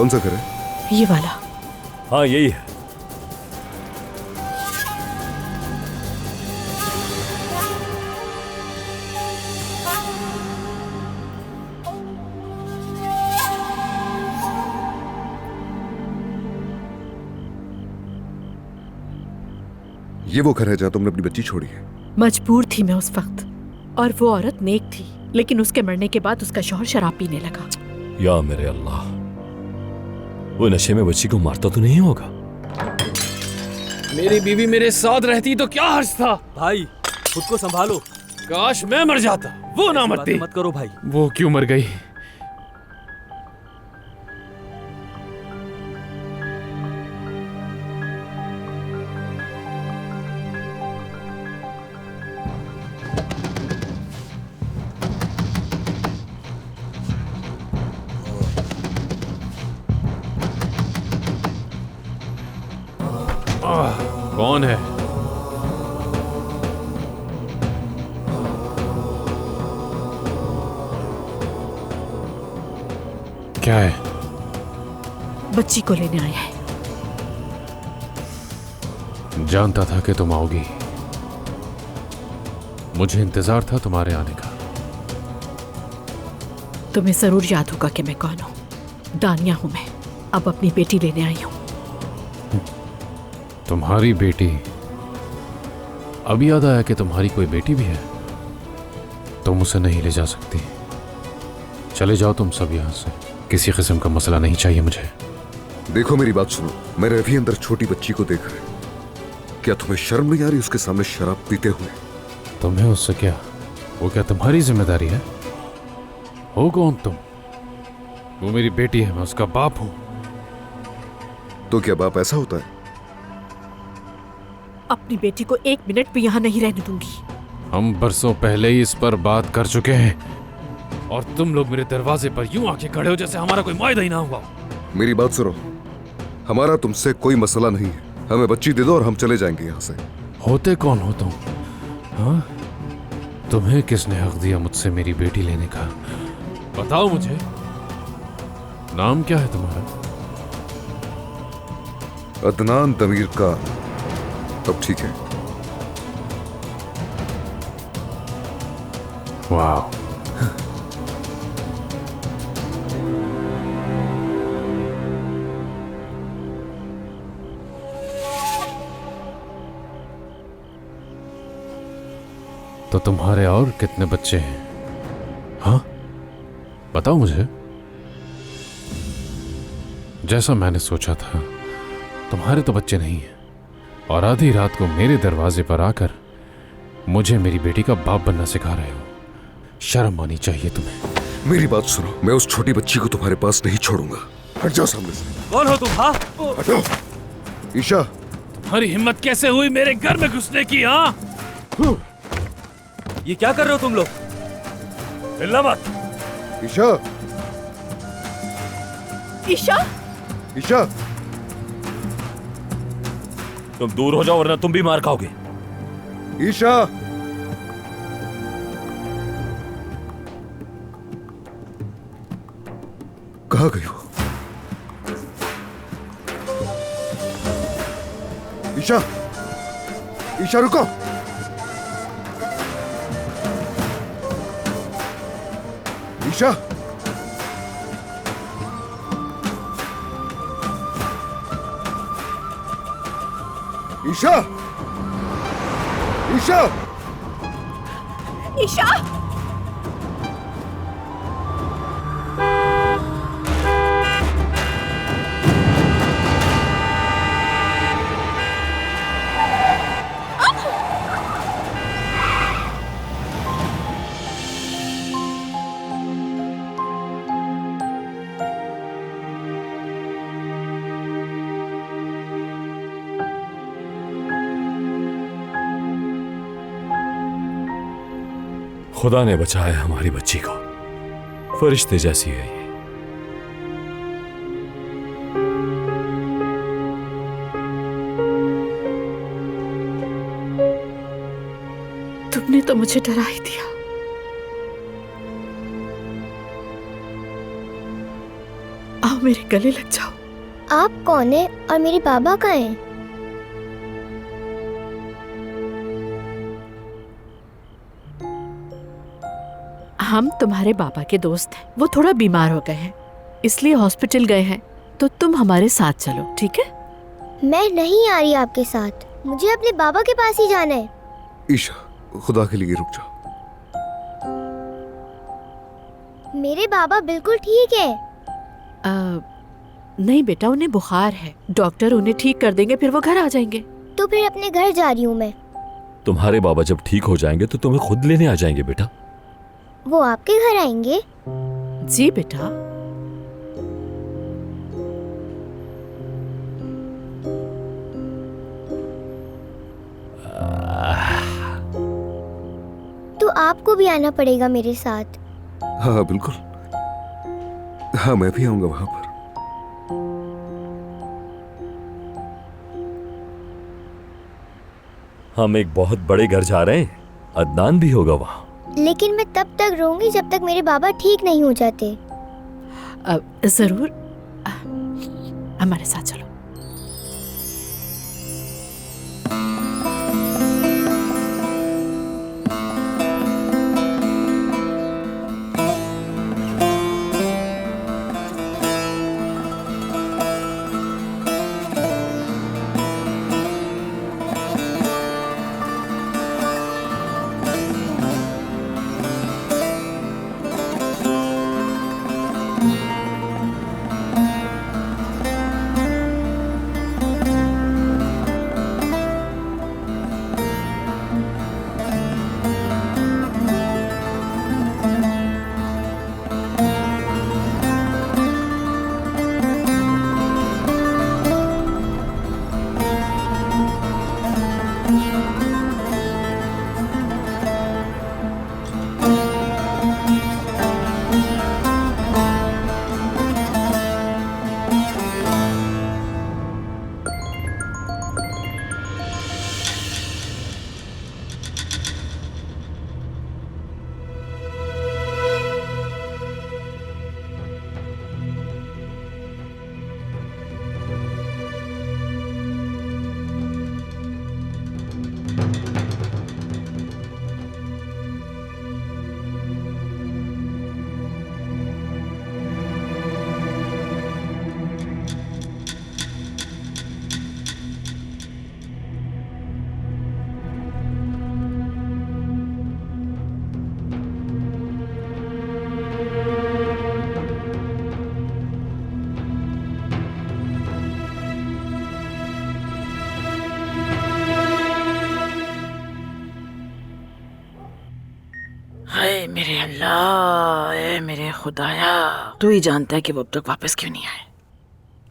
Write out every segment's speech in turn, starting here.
कौन सा घर है? ये वाला। हाँ यही है। ये वो घर है जहाँ तुमने अपनी बच्ची छोड़ी है? मजबूर थी मैं उस वक्त, और वो औरत नेक थी, लेकिन उसके मरने के बाद उसका शौहर शराब पीने लगा। या मेरे अल्लाह, वो नशे में बच्ची को मारता तो नहीं होगा? मेरी बीवी मेरे साथ रहती तो क्या हर्ज था। भाई खुद को संभालो। काश मैं मर जाता, वो ना मरती। मत करो भाई। वो क्यों मर गई? कौन है? क्या है? बच्ची को लेने आया है। जानता था कि तुम आओगी। मुझे इंतजार था तुम्हारे आने का। तुम्हें जरूर याद होगा कि मैं कौन हूँ। दानिया हूँ मैं, अब अपनी बेटी लेने आई हूँ। तुम्हारी बेटी? अब याद आया कि तुम्हारी कोई बेटी भी है। तुम उसे नहीं ले जा सकती। चले जाओ तुम सब यहां से। किसी किस्म का मसला नहीं चाहिए मुझे। देखो मेरी बात सुनो, मेरे अभी अंदर छोटी बच्ची को देख रहे। क्या तुम्हें शर्म नहीं आ रही उसके सामने शराब पीते हुए? तुम्हें उससे क्या? वो क्या तुम्हारी जिम्मेदारी है? हो कौन तुम? वो मेरी बेटी है, मैं उसका बाप हूं। तो क्या बाप ऐसा होता है? अपनी बेटी को एक मिनट भी यहाँ नहीं रहने दूंगी। हम बरसों पहले ही इस पर बात कर चुके हैं, और तुम लोग मेरे दरवाजे पर यूं आके खड़े हो जैसे हमारा कोई मुआहदा ही ना हुआ। मेरी बात सुनो, हमारा तुमसे कोई मसला नहीं है। हमें बच्ची दे दो और हम चले जाएंगे यहाँ से। होते कौन हो तुम? हाँ? तुम्हें किसने हक दिया मुझसे मेरी बेटी लेने का? बताओ मुझे। नाम क्या है तुम्हारा? अदनान तमीर का। तब ठीक है। वाह, तो तुम्हारे और कितने बच्चे हैं? हाँ बताओ मुझे। जैसा मैंने सोचा था, तुम्हारे तो बच्चे नहीं हैं, और आधी रात को मेरे दरवाजे पर आकर मुझे मेरी बेटी का बाप बनना सिखा रहे हो। शर्म आनी चाहिए तुम्हें। मेरी बात सुनो, मैं उस छोटी बच्ची को तुम्हारे पास नहीं छोड़ूंगा। हट जाओ सामने से। कौन हो तुम? हाँ हटो। ईशा, तुम्हारी हिम्मत कैसे हुई मेरे घर में घुसने की? हाँ, ये क्या कर रहे हो तुम लोग? हिलना मत। ईशा, ईशा, ईशा, तुम दूर हो जाओ वरना तुम भी मार खाओगे। ईशा। कहाँ गई हो? ईशा, ईशा रुको। ईशा, ईशा, ईशा, ईशा। खुदा ने बचाया हमारी बच्ची को। फरिश्ते जैसी है ये। तुमने तो मुझे डरा ही दिया। आओ मेरे गले लग जाओ। आप कौन है और मेरे बाबा कहाँ हैं? हम तुम्हारे बाबा के दोस्त हैं। वो थोड़ा बीमार हो गए हैं, इसलिए हॉस्पिटल गए हैं। तो तुम हमारे साथ चलो, ठीक है? मैं नहीं आ रही आपके साथ, मुझे अपने बाबा के पास ही जाना है। ईशा, खुदा के लिए रुक जाओ। मेरे बाबा बिल्कुल ठीक है। नहीं बेटा, उन्हें बुखार है। डॉक्टर उन्हें ठीक कर देंगे, फिर वो घर आ जाएंगे। तो फिर अपने घर जा रही हूँ मैं। तुम्हारे बाबा जब ठीक हो जाएंगे तो तुम्हें खुद लेने आ जाएंगे बेटा। वो आपके घर आएंगे? जी बेटा। तो आपको भी आना पड़ेगा मेरे साथ। हाँ बिल्कुल, हाँ मैं भी आऊंगा वहां पर। हम एक बहुत बड़े घर जा रहे हैं, अदनान भी होगा वहाँ। लेकिन मैं तब तक रहूंगी जब तक मेरे बाबा ठीक नहीं हो जाते। जरूर, हमारे साथ चलो। हाय मेरे अल्लाह, ए मेरे खुदाया, तू ही जानता है कि वो अब तक वापस क्यों नहीं आए।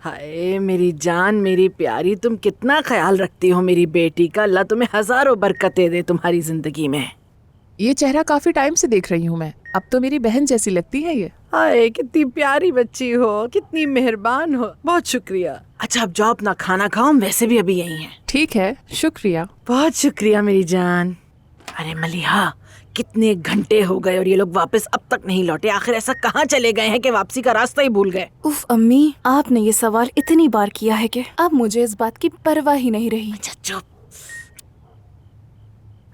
हाय मेरी जान, मेरी प्यारी, तुम कितना ख्याल रखती हो मेरी बेटी का। अल्लाह तुम्हें हजारों बरकतें दे तुम्हारी जिंदगी में। ये चेहरा काफी टाइम से देख रही हूँ मैं। अब तो मेरी बहन जैसी लगती है ये। हाय कितनी प्यारी बच्ची हो, कितनी मेहरबान हो, बहुत शुक्रिया। अच्छा अब जाओ अपना खाना खाओ, हम वैसे भी अभी यही हैं। ठीक है, शुक्रिया। बहुत शुक्रिया मेरी जान। अरे मलिहा, कितने घंटे हो गए और ये लोग वापस अब तक नहीं लौटे। आखिर ऐसा कहाँ चले गए हैं कि वापसी का रास्ता ही भूल गए। उफ अम्मी, आपने ये सवाल इतनी बार किया है कि अब मुझे इस बात की परवाह ही नहीं रही। अच्छा चुप।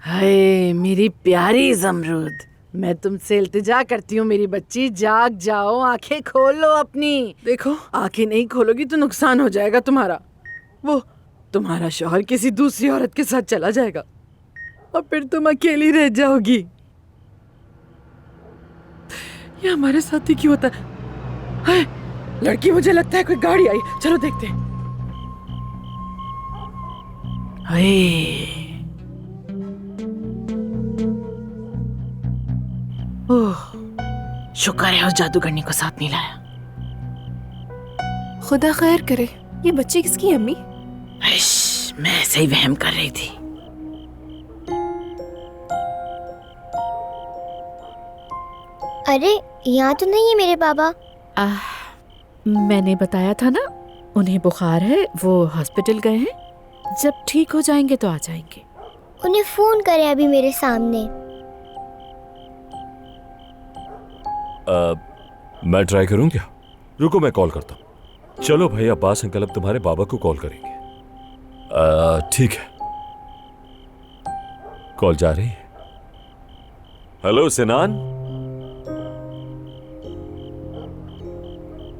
हाय मेरी प्यारी जमरूद, मैं तुमसे इल्तिजा करती हूँ मेरी बच्ची, जाग जाओ, आंखें खोल लो अपनी। देखो आंखें नहीं खोलोगी तो नुकसान हो जाएगा तुम्हारा। वो तुम्हारा शौहर किसी दूसरी औरत के साथ चला जाएगा और फिर तुम अकेली रह जाओगी। ये हमारे साथ ही क्यों होता है? हाय, लड़की, मुझे लगता है कोई गाड़ी आई, चलो देखते हैं। हाय, ओह, शुक्र है उस जादूगरनी को साथ नहीं लाया। खुदा खैर करे। ये बच्ची किसकी है अम्मी? मैं ऐसे ही वहम कर रही थी। अरे यहाँ तो नहीं है मेरे बाबा। मैंने बताया था ना, उन्हें बुखार है, वो हॉस्पिटल गए हैं। जब ठीक हो जाएंगे तो आ जाएंगे। उन्हें फोन करें अभी मेरे सामने। मैं ट्राई करूं क्या? रुको मैं कॉल करता हूँ। चलो भाई अब्बास अंकल अब तुम्हारे बाबा को कॉल करेंगे। ठीक है, कॉल जा रही है। हेलो सिनान।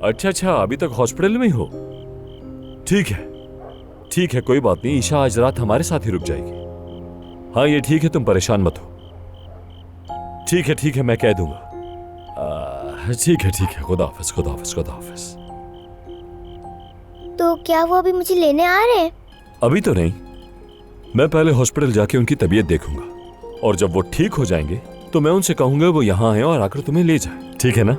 अच्छा, अभी तक हॉस्पिटल में ही हो? ठीक है, कोई बात नहीं। ईशा आज रात हमारे साथ ही रुक जाएगी। हाँ ये ठीक है, तुम परेशान मत हो। ठीक है मैं कह दूंगा। ठीक है, खुदा हाफिज। तो क्या वो अभी मुझे लेने आ रहे हैं? अभी तो नहीं, मैं पहले हॉस्पिटल जाके उनकी तबीयत देखूंगा और जब वो ठीक हो जाएंगे तो मैं उनसे कहूंगा वो यहां आए और आकर तुम्हें ले जाए। ठीक है ना?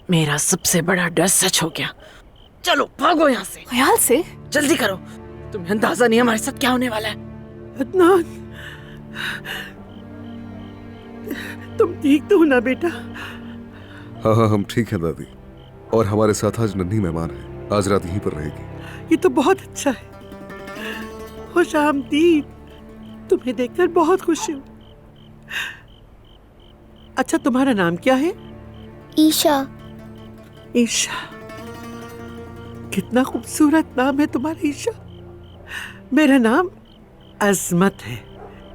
मेरा सबसे बड़ा डर सच हो गया। चलो भागो यहाँ से, ख्याल से। जल्दी करो। तुम्हें अंदाजा नहीं हमारे साथ क्या होने वाला है। अदनान, तुम ठीक तो हो ना बेटा? हाँ हम ठीक हैं दादी, और हमारे साथ आज नन्ही मेहमान है, आज रात यहीं पर रहेगी। ये तो बहुत अच्छा है। खुश आमदीद, तुम्हें देखकर बहुत खुशी हूँ। अच्छा तुम्हारा नाम क्या है? ईशा। ईशा, कितना खूबसूरत नाम है तुम्हारा ईशा। मेरा नाम अजमत है।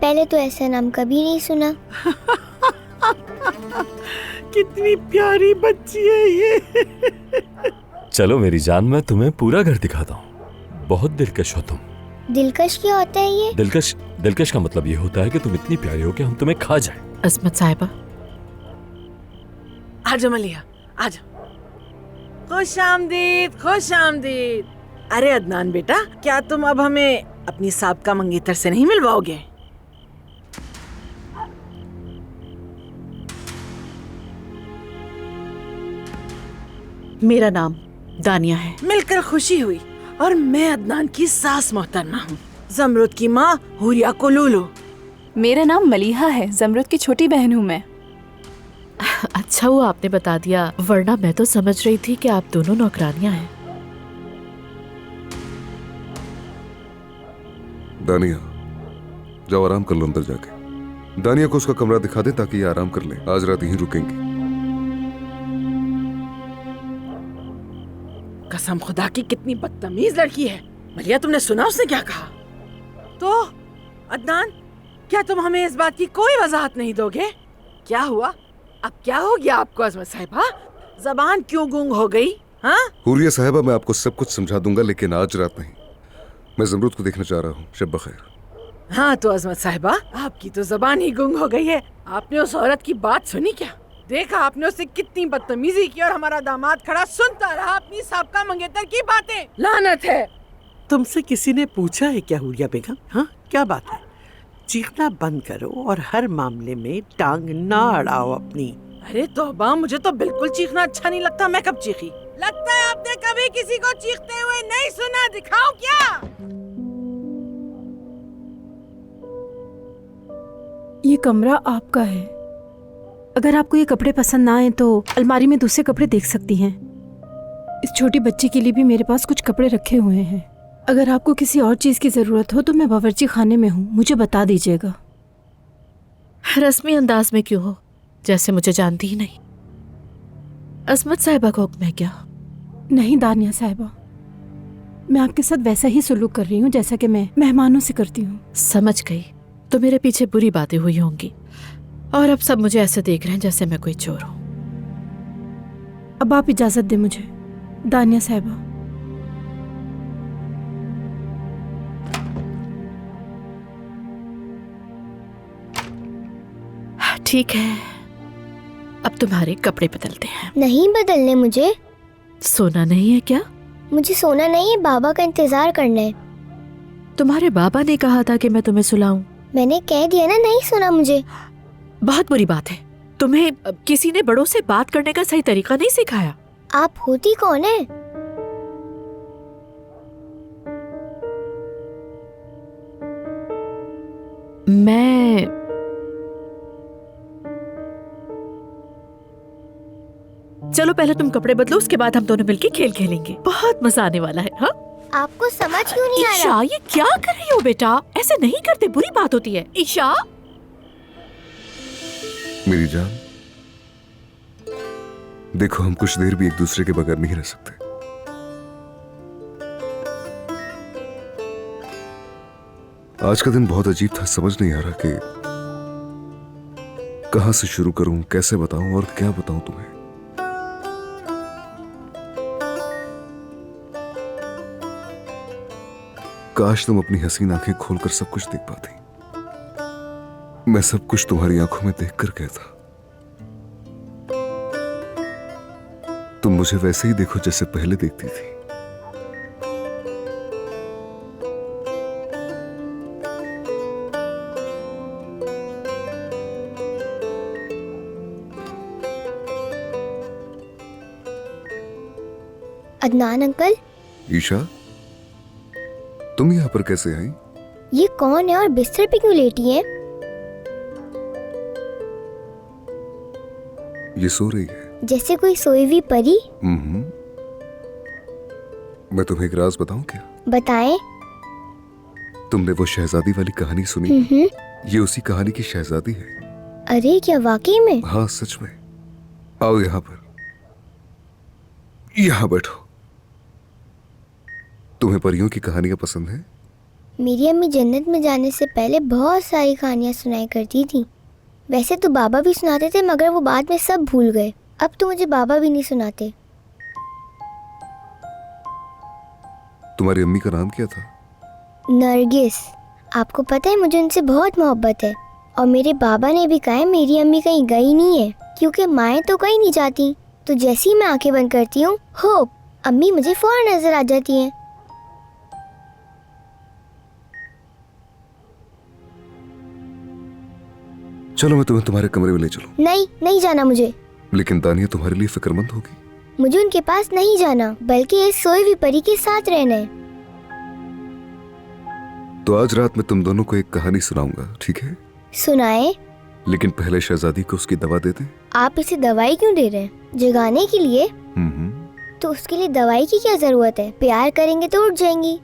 पहले तो ऐसा नाम कभी नहीं सुना। कितनी प्यारी बच्ची है ये। चलो मेरी जान, मैं तुम्हें पूरा घर दिखाता हूँ। बहुत दिलकश हो तुम। दिलकश क्या होता है ये? दिलकश का मतलब ये होता है कि तुम इतनी प्यारी हो कि हम तुम्हें खा जाए। अस्मत साहिबा, आजा मलिया, आजा। खुश आमदीद। अरे अदनान बेटा, क्या तुम अब हमें अपनी साबका मंगेतर से नहीं मिलवाओगे? मेरा नाम दानिया है। मिलकर खुशी हुई। और मैं अदनान की सास मोहतरमा हूँ, जमरुद की माँ हुरिया कोलूलो। मेरा नाम मलिहा है, जमरुद की छोटी बहन हूँ मैं। अच्छा हुआ आपने बता दिया, वरना मैं तो समझ रही थी कि आप दोनों नौकरानियां हैं। दानिया, जाओ आराम कर लो अंदर जाके। दानिया को उसका कमरा दिखा दे ताकि ये आराम कर ले, आज रात यहीं रुकेंगी। कसम खुदा की कितनी बदतमीज लड़की है। मलिया, तुमने सुना उसने क्या कहा? तो अदनान, क्या तुम हमें इस बात की कोई वजाहत नहीं दोगे? क्या हुआ? अब क्या हो गया आपको अजमत साहिबा? जबान क्यों गूंग हो गई? हाँ? हुरिया साहिबा, मैं आपको सब कुछ समझा दूंगा, लेकिन आज रात नहीं। मैं जमरूद को देखना चाह रहा हूँ। शब बखैर। हाँ तो अजमत साहिबा, आपकी तो जबान ही गुंग हो गई है। आपने उस औरत की बात सुनी क्या? देखा आपने उससे कितनी बदतमीजी की और हमारा दामाद खड़ा सुनता रहा अपनी साबका मंगेतर की बातें। लानत है। तुमसे किसी ने पूछा है क्या हुरिया बेगम? हाँ क्या बात है? चीखना बंद करो और हर मामले में टांग ना अड़ाओ अपनी। अरे तौबा, मुझे तो बिल्कुल चीखना अच्छा नहीं लगता। मैं कब चीखी? लगता है आपने कभी किसी को चीखते हुए नहीं सुना। दिखाओ क्या? ये कमरा आपका है। अगर आपको ये कपड़े पसंद ना आए तो अलमारी में दूसरे कपड़े देख सकती हैं। इस छोटी बच्ची के लिए भी मेरे पास कुछ कपड़े रखे हुए हैं। अगर आपको किसी और चीज की जरूरत हो तो मैं बावर्ची खाने में हूँ, मुझे बता दीजिएगा। रस्मी अंदाज में क्यों हो, जैसे मुझे जानती ही नहीं। अस्मत साहिबा का हुक्म है क्या? नहीं दानिया साहिबा, मैं आपके साथ वैसा ही सुलूक कर रही हूँ जैसा कि मैं मेहमानों से करती हूँ। समझ गई। तो मेरे पीछे बुरी बातें हुई होंगी और अब सब मुझे ऐसे देख रहे हैं जैसे मैं कोई चोर हूँ। अब आप इजाजत दें मुझे दानिया साहिबा। ठीक है, अब तुम्हारे कपड़े बदलते हैं। नहीं बदलने मुझे। सोना नहीं है क्या? मुझे सोना नहीं है, बाबा का इंतजार करना है। तुम्हारे बाबा ने कहा था कि मैं तुम्हें सुलाऊं। मैंने कह दिया ना, नहीं सुना मुझे। बहुत बुरी बात है। तुम्हें किसी ने बड़ों से बात करने का सही तरीका नहीं सिखाया। आप होती कौन है? चलो पहले तुम कपड़े बदलो, उसके बाद हम दोनों मिलके खेल खेलेंगे। बहुत मजा आने वाला है। हाँ आपको समझ क्यों नहीं आ रहा? ईशा, ये क्या कर रही हो बेटा? ऐसे नहीं करते, बुरी बात होती है। ईशा, मेरी जान, देखो हम कुछ देर भी एक दूसरे के बगैर नहीं रह सकते। आज का दिन बहुत अजीब था, समझ नहीं आ रहा कि कहां से शुरू करूं, कैसे बताऊं और क्या बताऊं तुम्हें। काश तुम अपनी हसीन आंखें खोलकर सब कुछ देख पाती। मैं सब कुछ तुम्हारी आंखों में देखकर कहता। तुम मुझे वैसे ही देखो जैसे पहले देखती थी। अदनान अंकल, ईशा, तुम यहाँ पर कैसे आई? ये कौन है और बिस्तर पे क्यों लेटी है? ये सो रही है जैसे कोई सोई हुई परी। मैं तुम्हें एक राज बताऊं क्या? बताएं। तुमने वो शहजादी वाली कहानी सुनी? ये उसी कहानी की शहजादी है। अरे क्या वाकई में? हाँ सच में। आओ यहाँ पर, यहाँ बैठो। तुम्हें परियों की कहानियां पसंद है? मेरी अम्मी जन्नत में जाने से पहले बहुत सारी कहानियां सुनाई करती थी। वैसे तो बाबा भी सुनाते थे, मगर वो बाद में सब भूल गए। अब तो मुझे बाबा भी नहीं सुनाते। तुम्हारी अम्मी का नाम क्या था? नरगिस। आपको पता है मुझे उनसे बहुत मोहब्बत है। और मेरे बाबा ने भी कहा है मेरी अम्मी कहीं गई नहीं है, क्योंकि माएँ तो कहीं नहीं जाती। तो जैसे ही मैं आंखें बंद करती हूँ, होप, अम्मी मुझे फौरन नजर आ जाती हैं। चलो मैं तुम्हें तुम्हारे कमरे में ले चलूं। नहीं, नहीं जाना मुझे। लेकिन दानिया तुम्हारे लिए फिक्रमंद होगी। मुझे उनके पास नहीं जाना, बल्कि इस सोई हुई परी के साथ रहना है। तो आज रात मैं तुम दोनों को एक कहानी सुनाऊंगा, ठीक है? सुनाए। लेकिन पहले शहजादी को उसकी दवा दे दें। आप इसे दवाई क्यों दे रहे हैं? जगाने के लिए? तो उसके लिए दवाई की क्या जरूरत है? प्यार करेंगे तो उठ जाएंगी।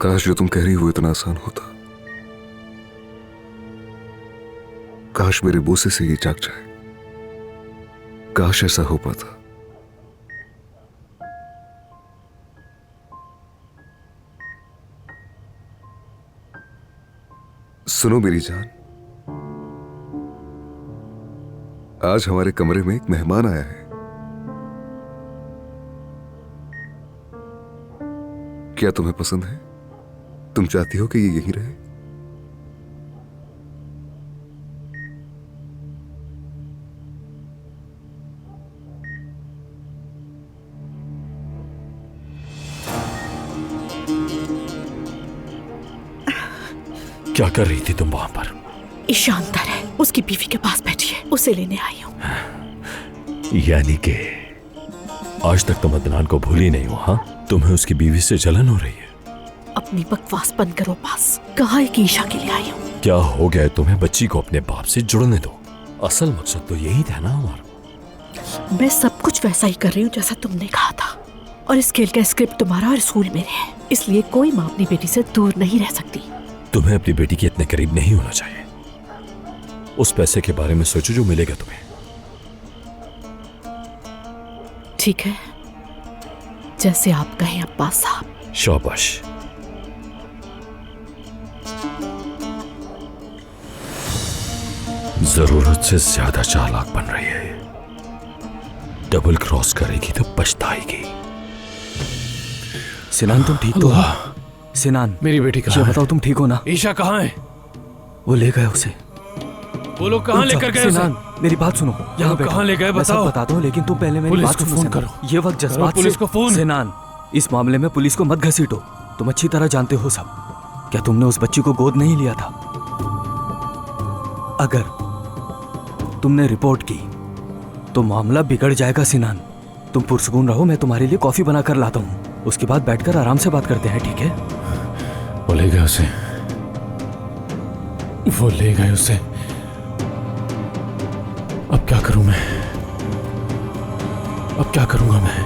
काश जो तुम कह रही हो इतना आसान होता। काश मेरे बोसे से ये जाग जाए। काश ऐसा हो पाता। सुनो मेरी जान, आज हमारे कमरे में एक मेहमान आया है। क्या तुम्हें पसंद है? तुम चाहती हो कि ये यहीं रहे? क्या कर रही थी तुम वहां पर? ईशा अंदर है, उसकी बीवी के पास बैठी है, उसे लेने आई हूँ। यानी कि आज तक तुम अदनान को भूली नहीं हो? हाँ, तुम्हें उसकी बीवी से जलन हो रही है। अपनी बकवास बंद करो पास। कहा है कि ईशा के लिए आई हूँ। क्या हो गया तुम्हें? बच्ची को अपने बाप से जुड़ने दो। असल मकसद तो यही था ना हमारा। मैं सब कुछ वैसा ही कर रही हूँ जैसा तुमने कहा था। और इस खेल का स्क्रिप्ट तुम्हारा और स्कूल मेरे है, इसलिए कोई माँ अपनी बेटी से दूर नहीं रह सकती। तुम्हें अपनी बेटी के इतने करीब नहीं होना चाहिए। उस पैसे के बारे में सोचो जो मिलेगा तुम्हें। ठीक है, जैसे आप कहें अब्बास साहब। शाबाश। जरूरत से ज्यादा चालाक बन रही है। डबल क्रॉस करेगी तो पछताएगी। सिनान तुम ठीक तो हो? सिनान, मेरी बेटी कहाँ ये है? बताओ तुम ठीक हो ना? ईशा कहाँ है? वो ले गए उसे। वो लोग कहाँ लेकर गए उसे? सिनान, मेरी बात सुनो। यहाँ बैठो। कहाँ ले गए मैं सब बताओ। बताता हूँ, लेकिन तुम पहले मेरी पुलिस बात को सुनो। फोन सिनान। करो। ये वक्त जज्बात पुलिस से। को फोन। सिनान, इस मामले में पुलिस को मत घसीटो। तुम अच्छी तरह जानते हो सब। क्या तुमने उस बच्ची को गोद नहीं लिया था? अगर तुमने रिपोर्ट की तो मामला बिगड़ जाएगा। सिनान, तुम पुरसकून रहो, मैं तुम्हारे लिए कॉफी बना कर लाता हूँ। उसके बाद बैठकर आराम से बात करते हैं, ठीक है? वो ले गए उसे। वो ले गए उसे। अब क्या करूं मैं? अब क्या करूंगा मैं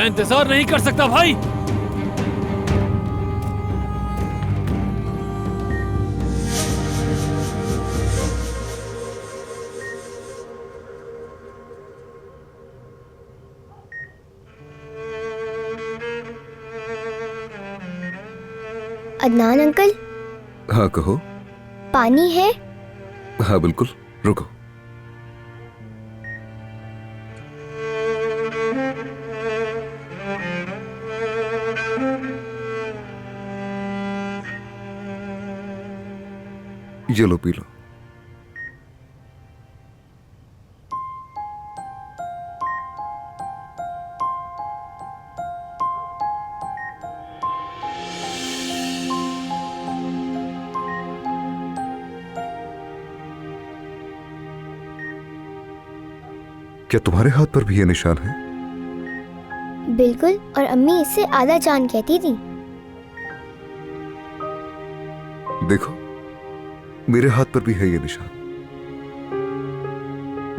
इंतजार नहीं कर सकता भाई। अदनान अंकल, हाँ कहो। पानी है? हाँ बिल्कुल, रुको। ये लो पी लो। क्या तुम्हारे हाथ पर भी ये निशान है? बिल्कुल, और अम्मी इससे आधा चांद कहती थी। देखो, मेरे हाथ पर भी है ये निशान,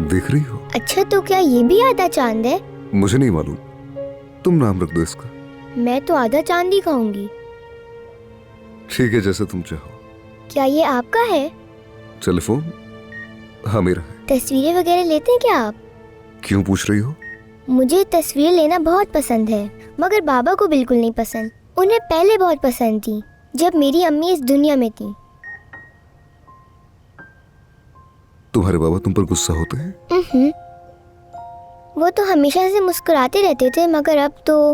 देख रही हो? अच्छा, तो क्या ये भी आधा चांद है? मुझे नहीं मालूम, तुम नाम रख दो इसका। मैं तो आधा चांद ही कहूंगी। ठीक है, जैसे तुम चाहो। क्या ये आपका है? टेलीफोन? हाँ मेरा है। तस्वीरें वगैरह लेते हैं क्या आप? क्यों पूछ रही हो? मुझे तस्वीर लेना बहुत पसंद है, मगर बाबा को बिल्कुल नहीं पसंद। उन्हें पहले बहुत पसंद थी, जब मेरी अम्मी इस दुनिया में थी। तुम्हारे बाबा तुम पर गुस्सा होते हैं? वो तो हमेशा से मुस्कुराते रहते थे, मगर अब तो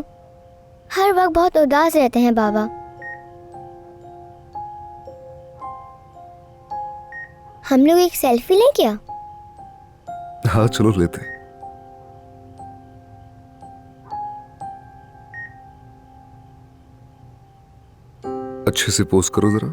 हर वक्त बहुत उदास रहते हैं बाबा। हम लोग एक सेल्फी लें क्या? हाँ चलो लेते हैं। अच्छे से पोज करो जरा।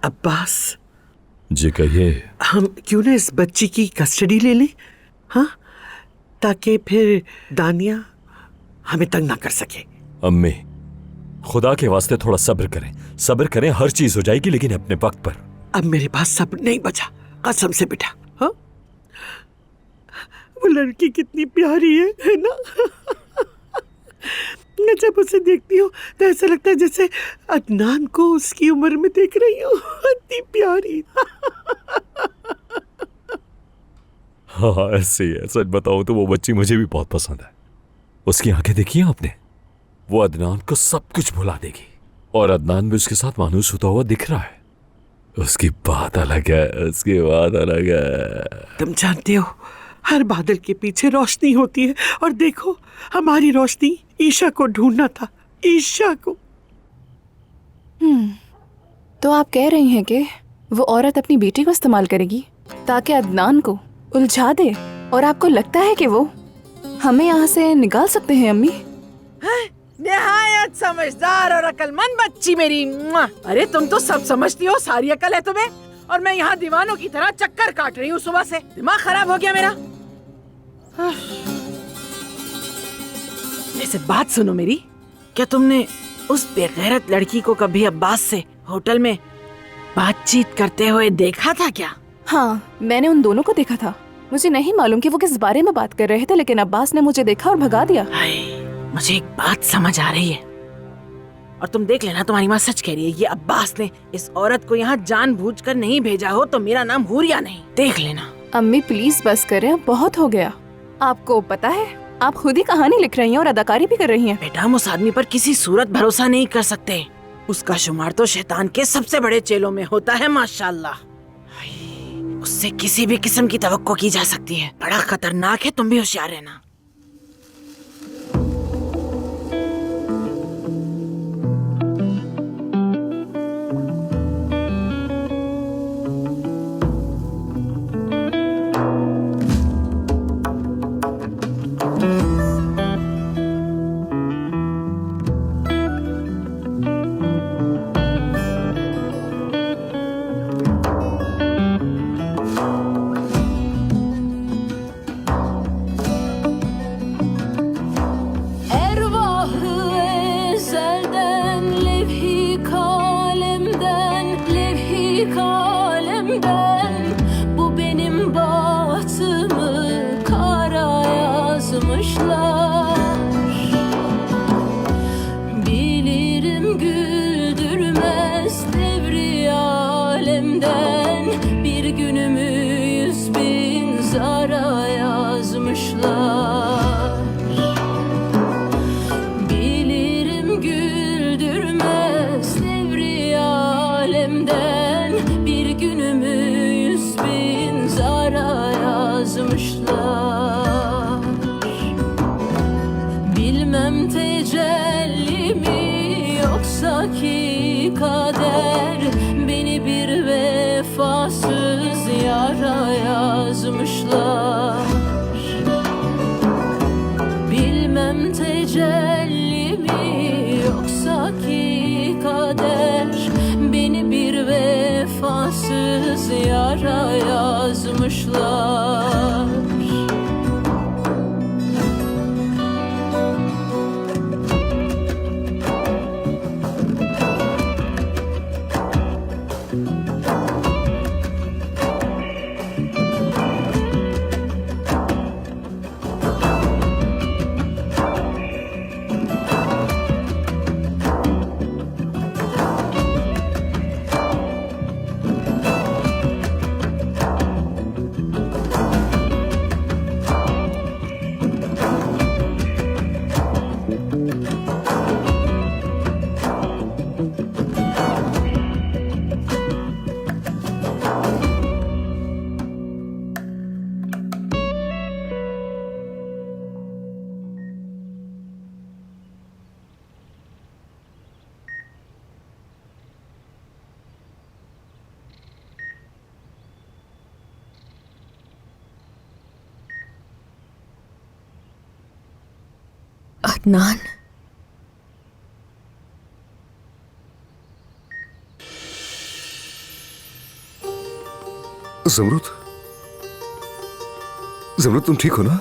अब्बास जी कहिए। हम क्यों ना इस बच्ची की कस्टडी ले लें, हाँ, ताकि फिर दानिया हमें तंग ना कर सके। अम्मी, खुदा के वास्ते थोड़ा सब्र करें, सब्र करें, हर चीज हो जाएगी, लेकिन अपने वक्त पर। अब मेरे पास सब्र नहीं बचा, कसम से बेटा। हाँ, वो लड़की कितनी प्यारी है ना? मैं जब उसे देखती हूँ तो ऐसा लगता है जैसे अदनान को उसकी उम्र में देख रही हूँ। इतनी प्यारी। हाँ ऐसे ही है, सच बताऊं तो वो बच्ची मुझे भी बहुत पसंद है। उसकी आंखें देखी हैं आपने? वो अदनान को सब कुछ भुला देगी, और अदनान भी उसके साथ मानूस होता हुआ दिख रहा है। उसकी बात अलग है, उसकी बात अलग है। तुम जानते हो, हर बादल के पीछे रोशनी होती है, और देखो हमारी रोशनी ईशा को ढूंढना था, ईशा को। तो आप कह रही हैं कि वो औरत अपनी बेटी को इस्तेमाल करेगी ताकि अदनान को उलझा दे, और आपको लगता है कि वो हमें यहाँ से निकाल सकते हैं? अम्मी, निहायत समझदार और अकलमंद बच्ची मेरी। अरे तुम तो सब समझती हो, सारी अकल है तुम्हें, और मैं यहाँ दीवानों की तरह चक्कर काट रही हूँ सुबह से। दिमाग खराब हो गया मेरा। वैसे बात सुनो मेरी, क्या तुमने उस बेगैरत लड़की को कभी अब्बास से होटल में बातचीत करते हुए देखा था क्या? हाँ, मैंने उन दोनों को देखा था। मुझे नहीं मालूम कि वो किस बारे में बात कर रहे थे, लेकिन अब्बास ने मुझे देखा और भगा दिया। मुझे एक बात समझ आ रही है, और तुम देख लेना, तुम्हारी माँ सच कह रही है। ये अब्बास ने इस औरत को यहाँ जानबूझकर नहीं भेजा हो तो मेरा नाम हुरिया नहीं, देख लेना। अम्मी प्लीज बस करें, बहुत हो गया। आपको पता है, आप खुद ही कहानी लिख रही हैं और अदाकारी भी कर रही हैं। बेटा, हम उस आदमी पर किसी सूरत भरोसा नहीं कर सकते। उसका शुमार तो शैतान के सबसे बड़े चेलों में होता है, माशाल्लाह। उससे किसी भी किस्म की तवक्को की जा सकती है। बड़ा खतरनाक है, तुम भी होशियार रहना। yazmışlar. Bilirim güldürmez devri alemden, bir günümü 100.000 zara yazmışlar. Bilirim güldürmez devri alemden, bir günümü 100.000 zara yazmışlar. Bilmem tecelli mi yoksa ki kader, beni bir vefasız yara yazmışlar. Bilmem tecelli mi yoksa ki kader, beni bir vefasız yara yazmışlar. Adnan, जमरुद, जमरुद तुम ठीक हो ना?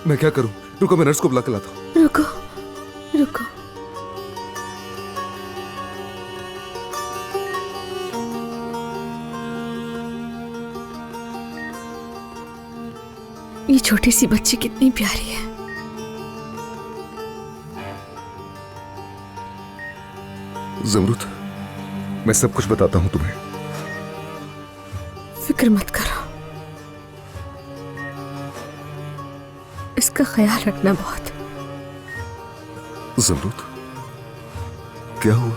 मैं क्या करूं? रुको, मैं nurse को बुला के लाता हूं। रुको रुको। ये छोटी सी बच्ची कितनी प्यारी है। जमरुद, मैं सब कुछ बताता हूं तुम्हें। फिक्र मत करो, इसका ख्याल रखना बहुत। जमरुद, क्या हुआ?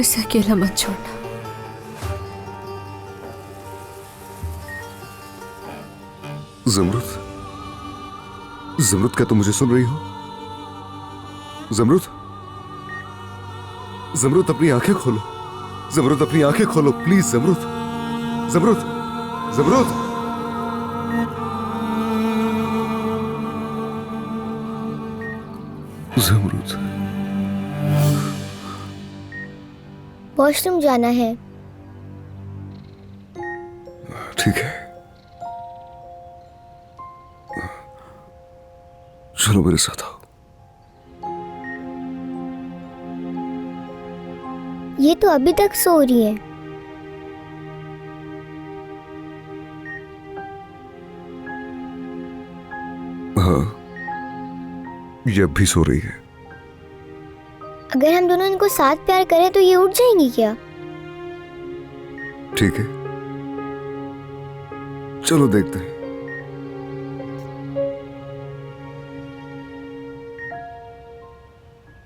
इसे अकेला मत छोड़ना। जमरुद, जमरुद, क्या तुम मुझे सुन रही हो? जमरुद, जमरुद अपनी आंखें खोलो। जमरुद अपनी आंखें खोलो प्लीज। जमरुद, जमरुद, जमरुद। जमरुद, वॉशरूम जाना है। ठीक है, चलो मेरे साथ आओ। ये तो अभी तक सो रही है। हाँ, ये अब भी सो रही है। अगर हम दोनों इनको साथ प्यार करें तो ये उठ जाएंगी क्या? ठीक है, चलो देखते हैं।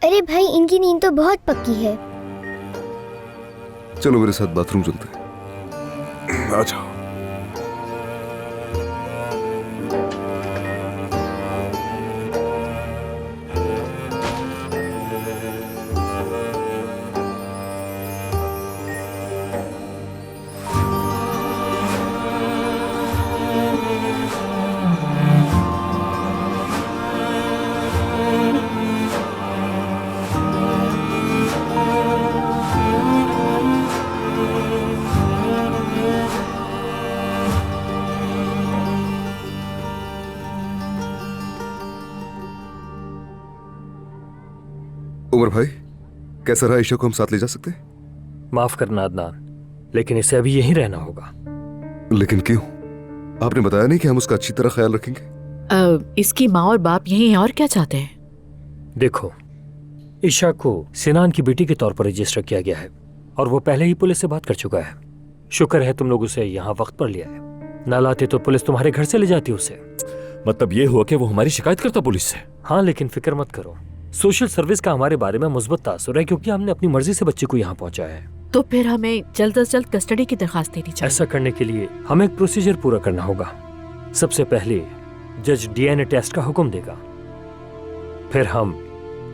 अरे भाई, इनकी नींद तो बहुत पक्की है। चलो मेरे साथ बाथरूम चलते हैं। आ जाओ। उमर भाई, कैसा रहा? ईशा को हम साथ ले जा सकते हैं? माफ करना अदनान, लेकिन इसे अभी यहीं रहना होगा। लेकिन क्यों? आपने बताया नहीं कि हम उसका अच्छी तरह ख्याल रखेंगे? इसकी माँ और बाप यही हैं, और क्या चाहते हैं? देखो, ईशा को सिनान की बेटी के तौर पर रजिस्टर किया गया है और वो पहले ही पुलिस से बात कर चुका है। शुक्र है तुम लोग उसे यहाँ वक्त पर लिया है, ना लाते तो पुलिस तुम्हारे घर से ले जाती उसे। मतलब ये हुआ कि वो हमारी शिकायत करता पुलिस से? हाँ, लेकिन फिक्र मत करो, सोशल सर्विस का हमारे बारे में मुस्बत तासुर है क्योंकि हमने अपनी मर्जी से बच्चे को यहाँ पहुँचाया है। तो फिर हमें जल्द से जल्द कस्टडी की दरखास्त देनी चाहिए। ऐसा करने के लिए हमें एक प्रोसीजर पूरा करना होगा। सबसे पहले जज डीएनए टेस्ट का हुक्म देगा, फिर हम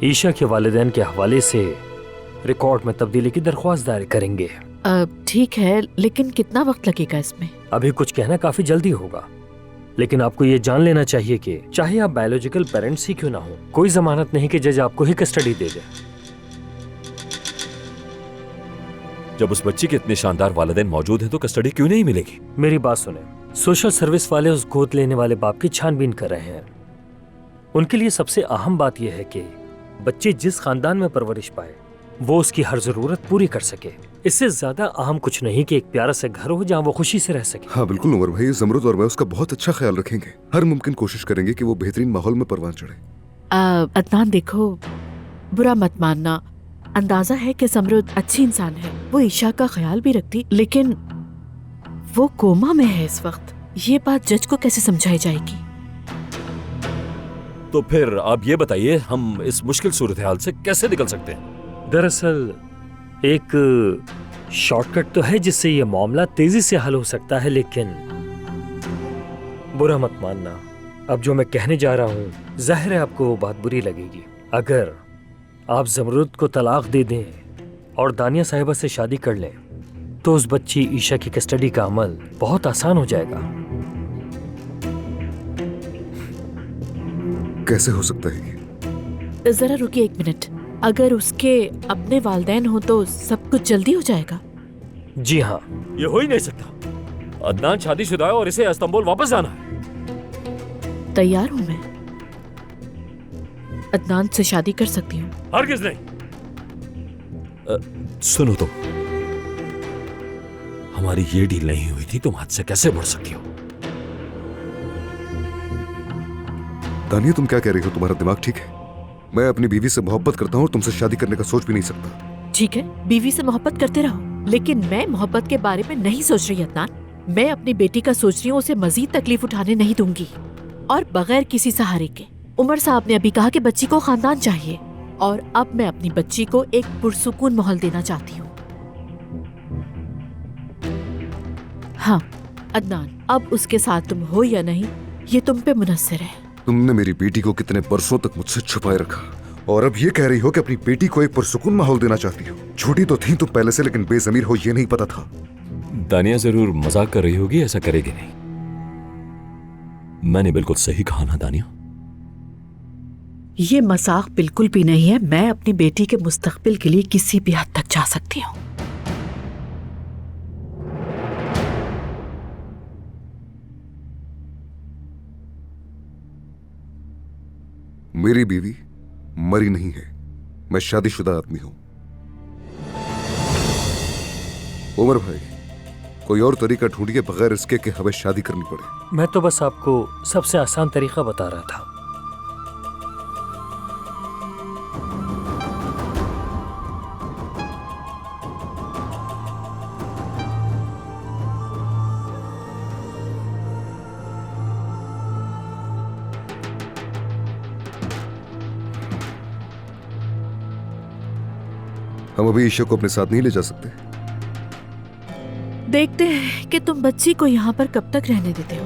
ईशा के वालिदैन के हवाले से रिकॉर्ड में तब्दीली की दरख्वास्त दायर करेंगे। ठीक है, लेकिन कितना वक्त लगेगा इसमें? अभी कुछ कहना काफी जल्दी होगा, लेकिन आपको ये जान लेना चाहिए कि चाहे आप बायोलॉजिकल पेरेंट्स ही क्यों ना हो, कोई जमानत नहीं कि जज आपको ही कस्टडी दे दे। जब उस बच्ची के इतने शानदार वालिदैन मौजूद हैं तो कस्टडी क्यों नहीं मिलेगी? मेरी बात सुने, सोशल सर्विस वाले उस गोद लेने वाले बाप की छानबीन कर रहे हैं। उनके लिए सबसे अहम बात यह है कि बच्चे जिस खानदान में परवरिश पाए वो उसकी हर जरूरत पूरी कर सके। इससे ज्यादा अहम कुछ नहीं कि एक प्यारा सा घर हो जहाँ वो खुशी से रह सके। हाँ बिल्कुल उमर भाई, जमरुद और मैं उसका बहुत अच्छा ख्याल रखेंगे। हर मुमकिन कोशिश करेंगे कि वो बेहतरीन माहौल में परवान चढ़े। अदनान देखो, बुरा मत मानना, अंदाजा है कि जमरुद अच्छी इंसान है, वो ईशा का ख्याल भी रखती, लेकिन वो कोमा में है इस वक्त। ये बात जज को कैसे समझाई जाएगी? तो फिर आप ये बताइए, हम इस मुश्किल सूरत हाल से कैसे निकल सकते हैं? दरअसल एक शॉर्टकट तो है जिससे ये मामला तेजी से हल हो सकता है, लेकिन बुरा मत मानना, अब जो मैं कहने जा रहा हूँ जाहिर है आपको वो बात बुरी लगेगी। अगर आप जमरुद को तलाक दे दें और दानिया साहिबा से शादी कर लें तो उस बच्ची ईशा की कस्टडी का अमल बहुत आसान हो जाएगा। कैसे हो सकता है ये? जरा रुकिए एक मिनट, अगर उसके अपने वालिदैन हो तो सब कुछ जल्दी हो जाएगा। जी हाँ, ये हो ही नहीं सकता। अदनान शादीशुदा है और इसे इस्तांबुल वापस जाना है। तैयार हूँ मैं, अदनान से शादी कर सकती हूँ। हरगिज़ नहीं। सुनो तो, हमारी ये डील नहीं हुई थी, तुम हद से कैसे बढ़ सकती हो? दानिया तुम क्या कह रही हो? तुम्हारा दिमाग ठीक है? मैं अपनी बीवी से मोहब्बत करता हूँ और तुमसे शादी करने का सोच भी नहीं सकता। ठीक है, बीवी से मोहब्बत करते रहो, लेकिन मैं मोहब्बत के बारे में नहीं सोच रही अदनान। मैं अपनी बेटी का सोच रही हूँ, उसे मजीद तकलीफ उठाने नहीं दूंगी, और बगैर किसी सहारे के। उमर साहब ने अभी कहा कि बच्ची को खानदान चाहिए, और अब मैं अपनी बच्ची को एक पुरसुकून माहौल देना चाहती हूँ। हाँ अदनान, अब उसके साथ तुम हो या नहीं ये तुम पे मुनस्सिर है। तुमने मेरी बेटी को कितने बरसों तक मुझसे छुपाए रखा, और अब ये कह रही हो कि अपनी बेटी को एक पुरसुकून माहौल देना चाहती हो। छोटी तो थी तुम पहले से, लेकिन बेज़मीर हो ये नहीं पता था। दानिया जरूर मजाक कर रही होगी, ऐसा करेगी नहीं। मैंने बिल्कुल सही कहा ना दानिया? ये मजाक बिल्कुल भी नहीं है। मैं अपनी बेटी के मुस्तकबिल के लिए किसी भी हद तक जा सकती हूँ। मेरी बीवी मरी नहीं है, मैं शादीशुदा आदमी हूं। उमर भाई, कोई और तरीका ढूंढिए बगैर इसके कि हमें शादी करनी पड़े। मैं तो बस आपको सबसे आसान तरीका बता रहा था। हम अभी ईशा को अपने साथ नहीं ले जा सकते। देखते हैं कि तुम बच्ची को यहाँ पर कब तक रहने देते हो।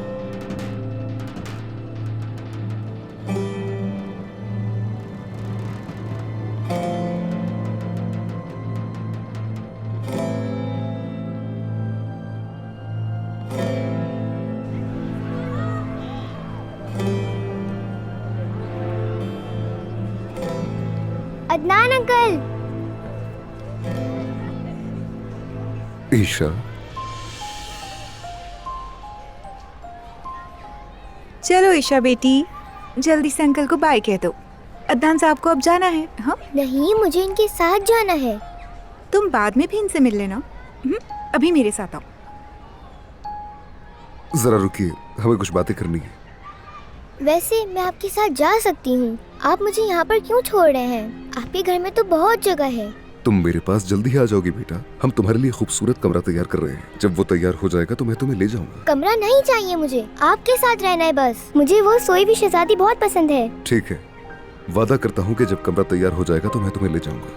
अदनान अंकल। ईशा, चलो ईशा बेटी, जल्दी से अंकल को बाय कह दो। अदनान साहब को अब जाना है। हाँ नहीं, मुझे इनके साथ जाना है। तुम बाद में भी इनसे मिल लेना। अभी मेरे साथ आओ। जरा रुकिए, हमें कुछ बातें करनी है। वैसे मैं आपके साथ जा सकती हूँ। आप मुझे यहाँ पर क्यों छोड़ रहे हैं? आपके घर में तो बहुत जगह है। तुम मेरे पास जल्दी आ जाओगी बेटा। हम तुम्हारे लिए खूबसूरत कमरा तैयार कर रहे हैं। जब वो तैयार हो जाएगा तो मैं तुम्हें ले जाऊंगा। कमरा नहीं चाहिए मुझे, आपके साथ रहना है बस। मुझे वो सोई हुई शहजादी बहुत पसंद है। ठीक है, वादा करता हूँ कि जब कमरा तैयार हो जाएगा तो मैं तुम्हें ले जाऊंगा।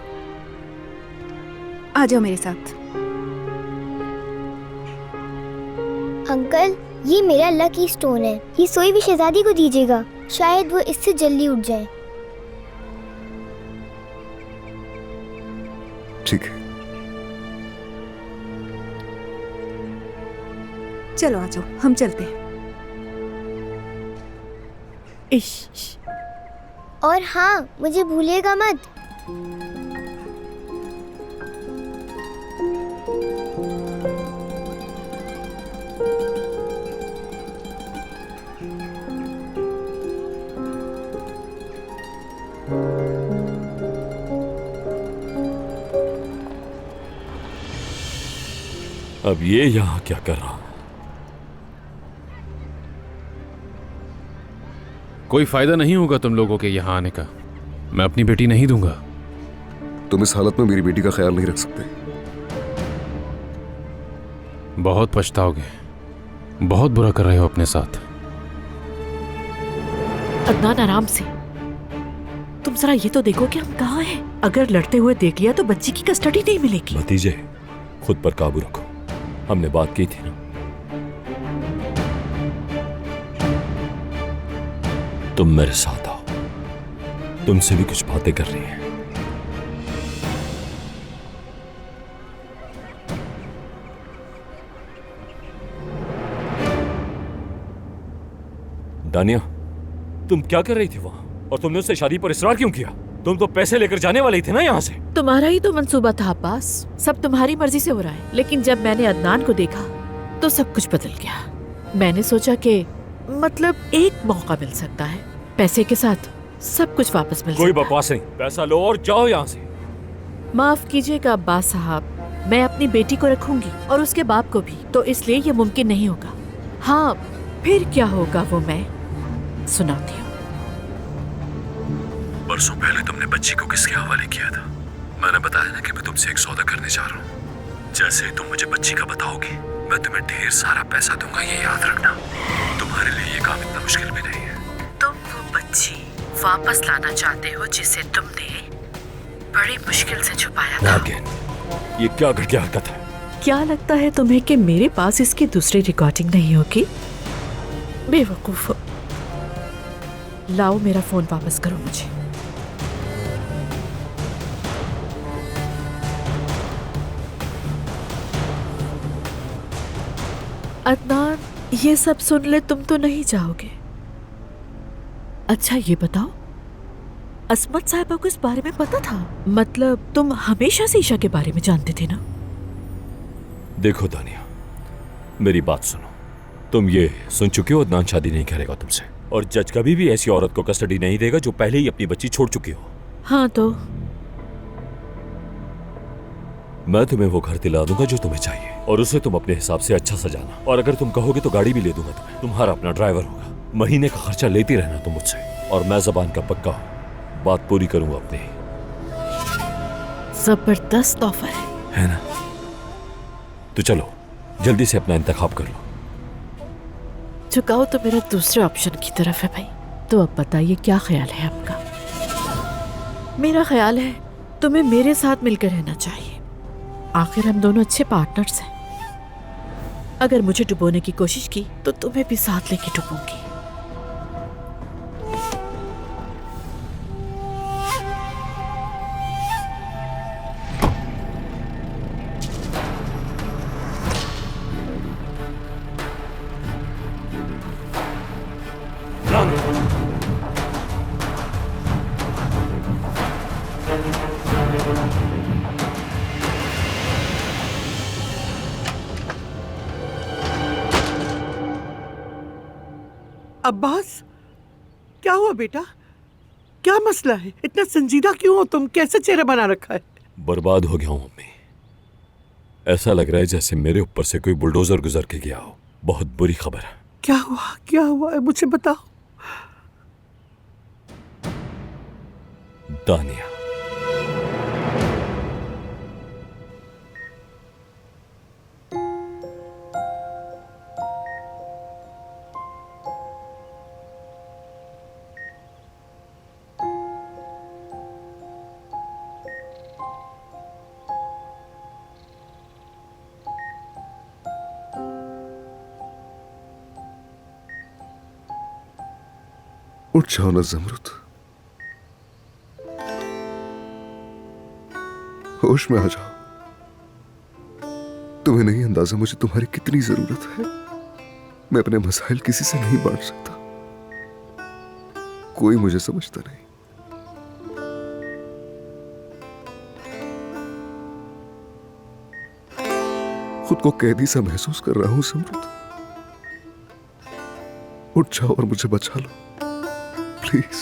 आ जाओ मेरे साथ। अंकल, ये मेरा लकी स्टोन है। ये सोई हुई शहजादी को दीजिएगा, शायद वो इससे जल्दी उठ जाए। ठीक है। चलो आ जाओ, हम चलते हैं। और हाँ, मुझे भूलिएगा मत। अब ये यहाँ क्या कर रहा? कोई फायदा नहीं होगा तुम लोगों के यहाँ आने का। मैं अपनी बेटी नहीं दूंगा। तुम इस हालत में मेरी बेटी का ख्याल नहीं रख सकते। बहुत पछताओगे। बहुत बुरा कर रहे हो अपने साथ। अदनान, आराम से। तुम जरा ये तो देखो कि हम कहाँ हैं। अगर लड़ते हुए देख लिया तो बच्ची की कस्टडी नहीं मिलेगी। भतीजे, खुद पर काबू रखो। हमने बात की थी ना। तुम मेरे साथ आओ। तुमसे भी कुछ बातें कर रही हैं। दानिया, तुम क्या कर रही थी वहां? और तुमने उससे शादी पर इसरार क्यों किया? तुम तो पैसे लेकर जाने वाली थी ना यहाँ से। तुम्हारा ही तो मंसूबा था अब्बास। सब तुम्हारी मर्जी से हो रहा है। लेकिन जब मैंने अदनान को देखा तो सब कुछ बदल गया। मैंने सोचा कि मतलब एक मौका मिल सकता है। पैसे के साथ सब कुछ वापस मिल सकता है। कोई बकवास नहीं। पैसा लो और जाओ यहाँ से। माफ कीजिएगा अब्बास साहब, मैं अपनी बेटी को रखूंगी और उसके बाप को भी, तो इसलिए ये मुमकिन नहीं होगा। हाँ, फिर क्या होगा वो मैं सुनाती हूँ। परसों पहले तुमने बच्ची को किसके हवाले किया था? मैंने बताया ना कि मैं तुमसे एक सौदा करने जा रहा हूँ। जैसे ही तुम मुझे बच्ची का बताओगी, मैं तुम्हें ढेर सारा पैसा दूंगा, ये याद रखना। तुम्हारे लिए ये काम इतना मुश्किल भी नहीं है। तुम वो बच्ची वापस लाना चाहते हो जिसे तुमने बड़ी मुश्किल से छुपाया था। ये क्या घटिया हरकत है? क्या लगता है तुम्हें कि मेरे पास इसकी दूसरी रिकॉर्डिंग नहीं होगी? बेवकूफ। लाओ मेरा फोन वापस करो मुझे। अदनान, ये सब सुन ले तुम तो नहीं जाओगे। अच्छा ये बताओ, असमत साहिबा को इस बारे में पता था? मतलब तुम हमेशा से ईशा के बारे में जानते थे ना? देखो दानिया, मेरी बात सुनो। तुम ये सुन चुके हो अदनान शादी नहीं करेगा तुमसे, और जज कभी भी ऐसी औरत को कस्टडी नहीं देगा जो पहले ही अपनी बच्ची छोड़ चुकी हो। हाँ तो मैं तुम्हें वो घर दिला दूंगा जो तुम्हें चाहिए, और उसे तुम अपने हिसाब से अच्छा सजाना। और अगर तुम कहोगे तो गाड़ी भी ले दूंगा तुम्हें। तुम्हारा अपना ड्राइवर होगा। महीने का खर्चा लेती रहना तुम मुझसे, और मैं जबान का पक्का हूं, बात पूरी करूंगा अपनी। जबरदस्त ऑफर है ना? तो चलो जल्दी से अपना इंतखाब कर लो। झुकाओ तो मेरा दूसरे ऑप्शन की तरफ है भाई। तो अब बताइए क्या ख्याल है आपका? मेरा ख्याल है तुम्हें मेरे साथ मिलकर रहना चाहिए। आखिर हम दोनों अच्छे पार्टनर्स हैं। अगर मुझे डुबोने की कोशिश की तो तुम्हें भी साथ लेके डुबूंगी। अब्बास, क्या हुआ बेटा? क्या मसला है? इतना संजीदा क्यों हो तुम? कैसे चेहरा बना रखा है? बर्बाद हो गया हूं मम्मी। ऐसा लग रहा है जैसे मेरे ऊपर से कोई बुलडोजर गुजर के गया हो। बहुत बुरी खबर है। क्या हुआ है मुझे बताओ। दानिया, उठ जाओ ना ज़मरुद, होश में आ जाओ। तुम्हें नहीं अंदाजा मुझे तुम्हारी कितनी जरूरत है। मैं अपने मसाइल किसी से नहीं बांट सकता, कोई मुझे समझता नहीं। खुद को कैदी सा महसूस कर रहा हूं ज़मरुद। उठ जाओ और मुझे बचा लो प्लीज।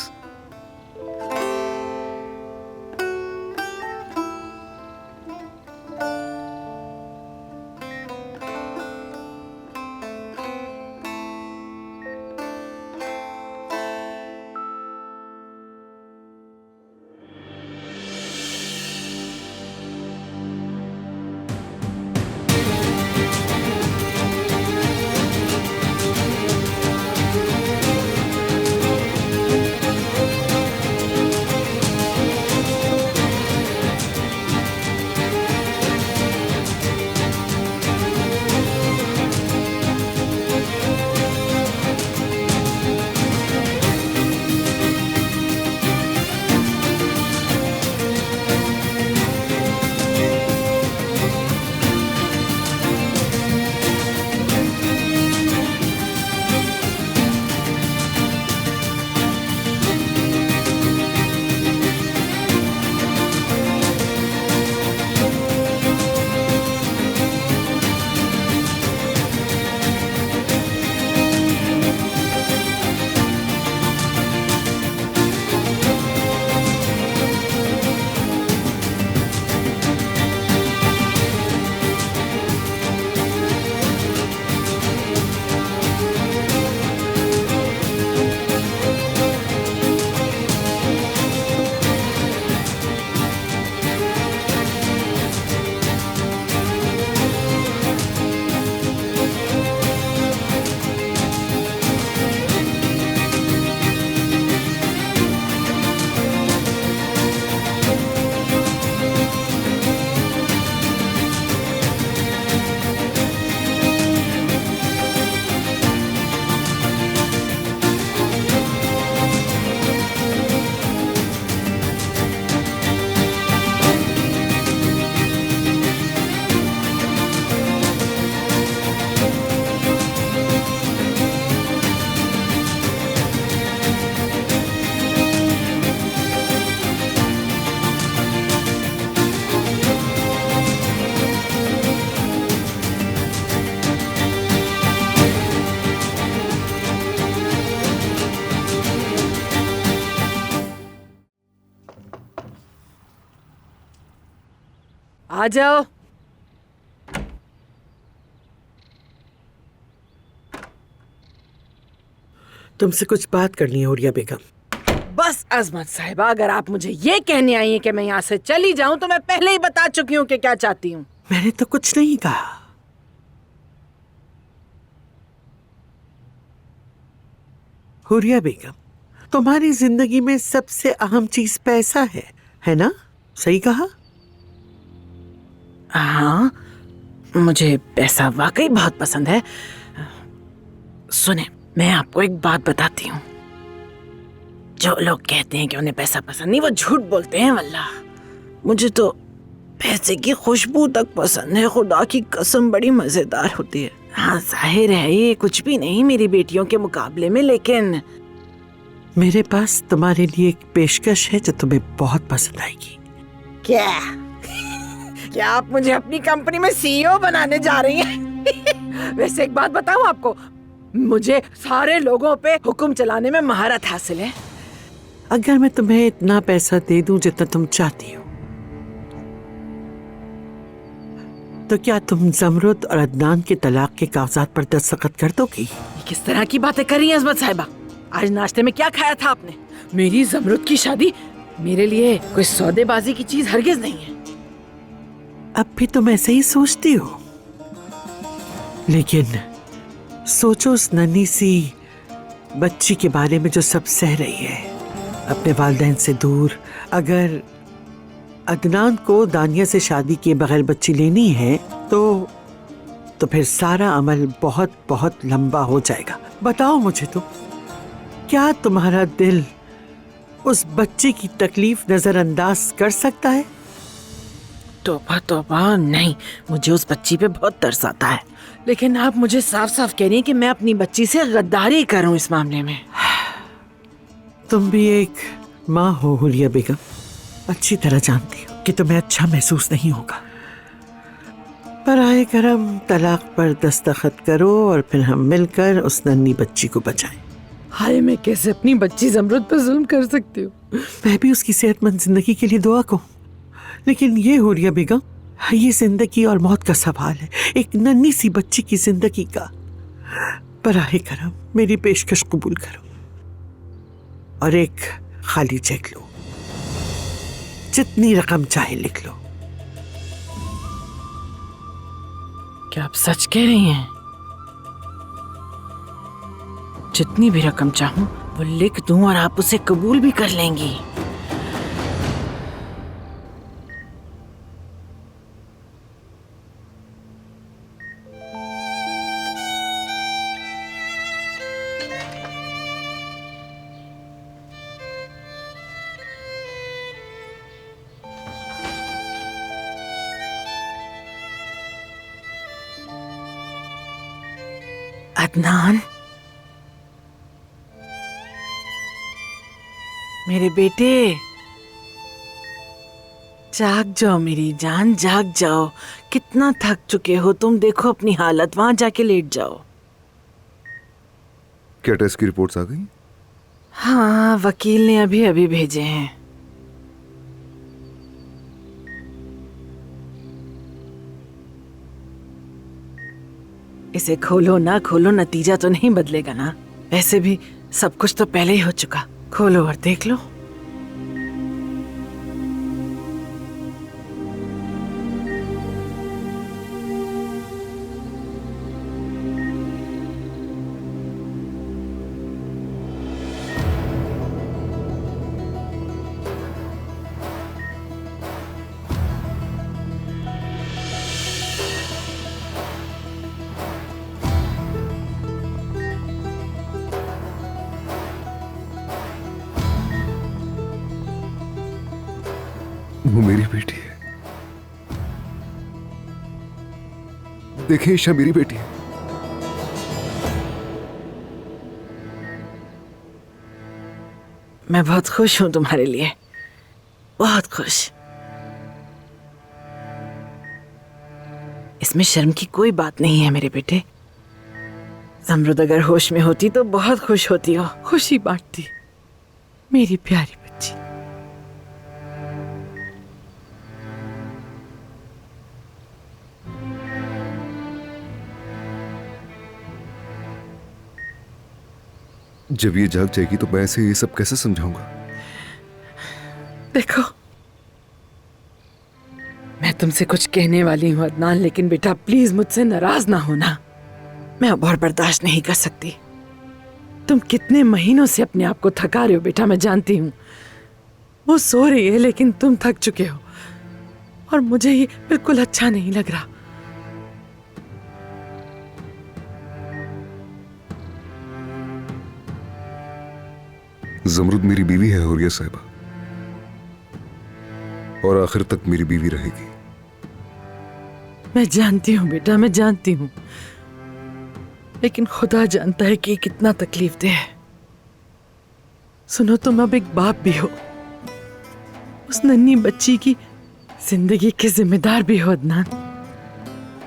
आ जाओ। तुमसे कुछ बात करनी है हुरिया बेगम। बस अजमत साहिबा, अगर आप मुझे ये कहने आई हैं कि मैं यहाँ से चली जाऊं तो मैं पहले ही बता चुकी हूँ कि क्या चाहती हूँ। मैंने तो कुछ नहीं कहा। हुरिया बेगम, तुम्हारी जिंदगी में सबसे अहम चीज पैसा है ना? सही कहा? हाँ, मुझे पैसा वाकई बहुत पसंद है। सुने, मैं आपको एक बात बताती हूँ। जो लोग कहते हैं कि उन्हें पैसा पसंद नहीं, वो झूठ बोलते हैं वल्लाह। मुझे तो पैसे की खुशबू तक पसंद है, खुदा की कसम बड़ी मजेदार होती है। हाँ, जाहिर है ये कुछ भी नहीं मेरी बेटियों के मुकाबले में, लेकिन मेरे पास तुम्हारे लिए एक पेशकश है जो तुम्हें बहुत पसंद आएगी। क्या आप मुझे अपनी कंपनी में सीईओ बनाने जा रही हैं? वैसे एक बात बताऊं आपको, मुझे सारे लोगों पे हुक्म चलाने में महारत हासिल है। अगर मैं तुम्हें इतना पैसा दे दूं जितना तुम चाहती हो तो क्या तुम जमरुद और अदनान के तलाक के कागजात पर दस्तखत कर दोगी? ये किस तरह की बातें कर रही हैं अजमत साहिबा? आज नाश्ते में क्या खाया था आपने? मेरी जमरुद की शादी मेरे लिए कोई सौदेबाजी की चीज हरगिज नहीं है। अब भी तुम ऐसे ही सोचती हो, लेकिन सोचो उस नन्ही सी बच्ची के बारे में जो सब सह रही है अपने वालिदैन से दूर। अगर अदनान को दानिया से शादी किए बगैर बच्ची लेनी है तो फिर सारा अमल बहुत बहुत लंबा हो जाएगा। बताओ मुझे तुम, क्या तुम्हारा दिल उस बच्चे की तकलीफ नजरअंदाज कर सकता है? तौबा तौबा, नहीं, मुझे उस बच्ची पे बहुत तरस आता है। लेकिन आप मुझे साफ साफ कह रही हैं कि मैं अपनी बच्ची से गद्दारी करूं इस मामले में। तुम भी एक माँ हो हुलिया बेगम, अच्छी तरह जानती हो कि तुम्हें अच्छा महसूस नहीं होगा। बराए करम तलाक पर दस्तखत करो और फिर हम मिलकर उस नन्ही बच्ची को बचाएं। हाय, मैं कैसे अपनी बच्ची जमरुद पर जुल्म कर सकती हूँ? मैं भी उसकी सेहतमंद जिंदगी के लिए दुआ कहूँ, लेकिन ये हुलिया बेगम, ये जिंदगी और मौत का सवाल है, एक नन्ही सी बच्ची की जिंदगी का। बराए करम मेरी पेशकश कबूल करो और एक खाली चेक लो, जितनी रकम चाहे लिख लो। क्या आप सच कह रही हैं? जितनी भी रकम चाहूं वो लिख दूं और आप उसे कबूल भी कर लेंगी? अदनान, मेरे बेटे, जाग जाओ मेरी जान, जाग जाओ। कितना थक चुके हो तुम, देखो अपनी हालत, वहां जाके लेट जाओ। क्या टेस्ट की रिपोर्ट्स आ गई? हाँ, वकील ने अभी अभी भेजे हैं। इसे खोलो ना खोलो, नतीजा तो नहीं बदलेगा ना। वैसे भी सब कुछ तो पहले ही हो चुका। खोलो और देख लो। वो मेरी बेटी है। देखिए ईशा, मेरी बेटी है। मैं बहुत खुश हूं तुम्हारे लिए, बहुत खुश। इसमें शर्म की कोई बात नहीं है मेरे बेटे। जमरुद अगर होश में होती तो बहुत खुश होती हो, खुशी बांटती, मेरी प्यारी बच्ची। जब ये जाग जाएगी तो मैं ऐसे ये सब कैसे समझाऊंगा? देखो, मैं तुमसे कुछ कहने वाली हूं अदनान, लेकिन बेटा प्लीज मुझसे नाराज ना होना। मैं अब और बर्दाश्त नहीं कर सकती। तुम कितने महीनों से अपने आप को थका रहे हो बेटा, मैं जानती हूँ। वो सो रही है लेकिन तुम थक चुके हो और मुझे ये बिल्कुल अच्छा नहीं लग रहा। जमरुद मेरी बीवी है हुरिया साहिबा, और आखिर तक मेरी बीवी रहेगी। मैं जानती हूँ बेटा, मैं जानती हूँ, लेकिन खुदा जानता है कि कितना तकलीफदेह है। सुनो, तुम अब एक बाप भी हो, उस नन्ही बच्ची की जिंदगी के जिम्मेदार भी हो अदनान।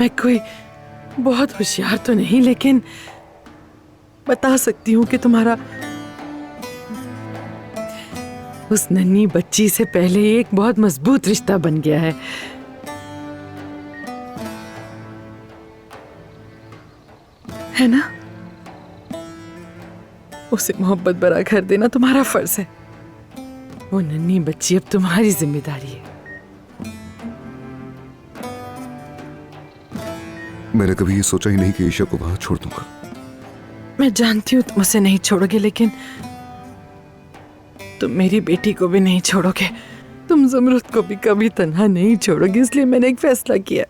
मैं कोई बहुत होशियार तो नहीं, लेकिन बता सकती हूँ कि तुम्हारा उस नन्ही बच्ची से पहले एक बहुत मजबूत रिश्ता बन गया है। है ना? उसे मोहब्बत भरा घर देना तुम्हारा फर्ज है। वो नन्ही बच्ची अब तुम्हारी जिम्मेदारी है। मैंने कभी ये सोचा ही नहीं कि ईशा को वहां छोड़ दूंगा। मैं जानती हूँ तुम उसे नहीं छोड़ोगे, लेकिन तुम मेरी बेटी को भी नहीं छोड़ोगे। तुम ज़मरुद को भी कभी तन्हा नहीं छोड़ोगे, इसलिए मैंने एक फैसला किया।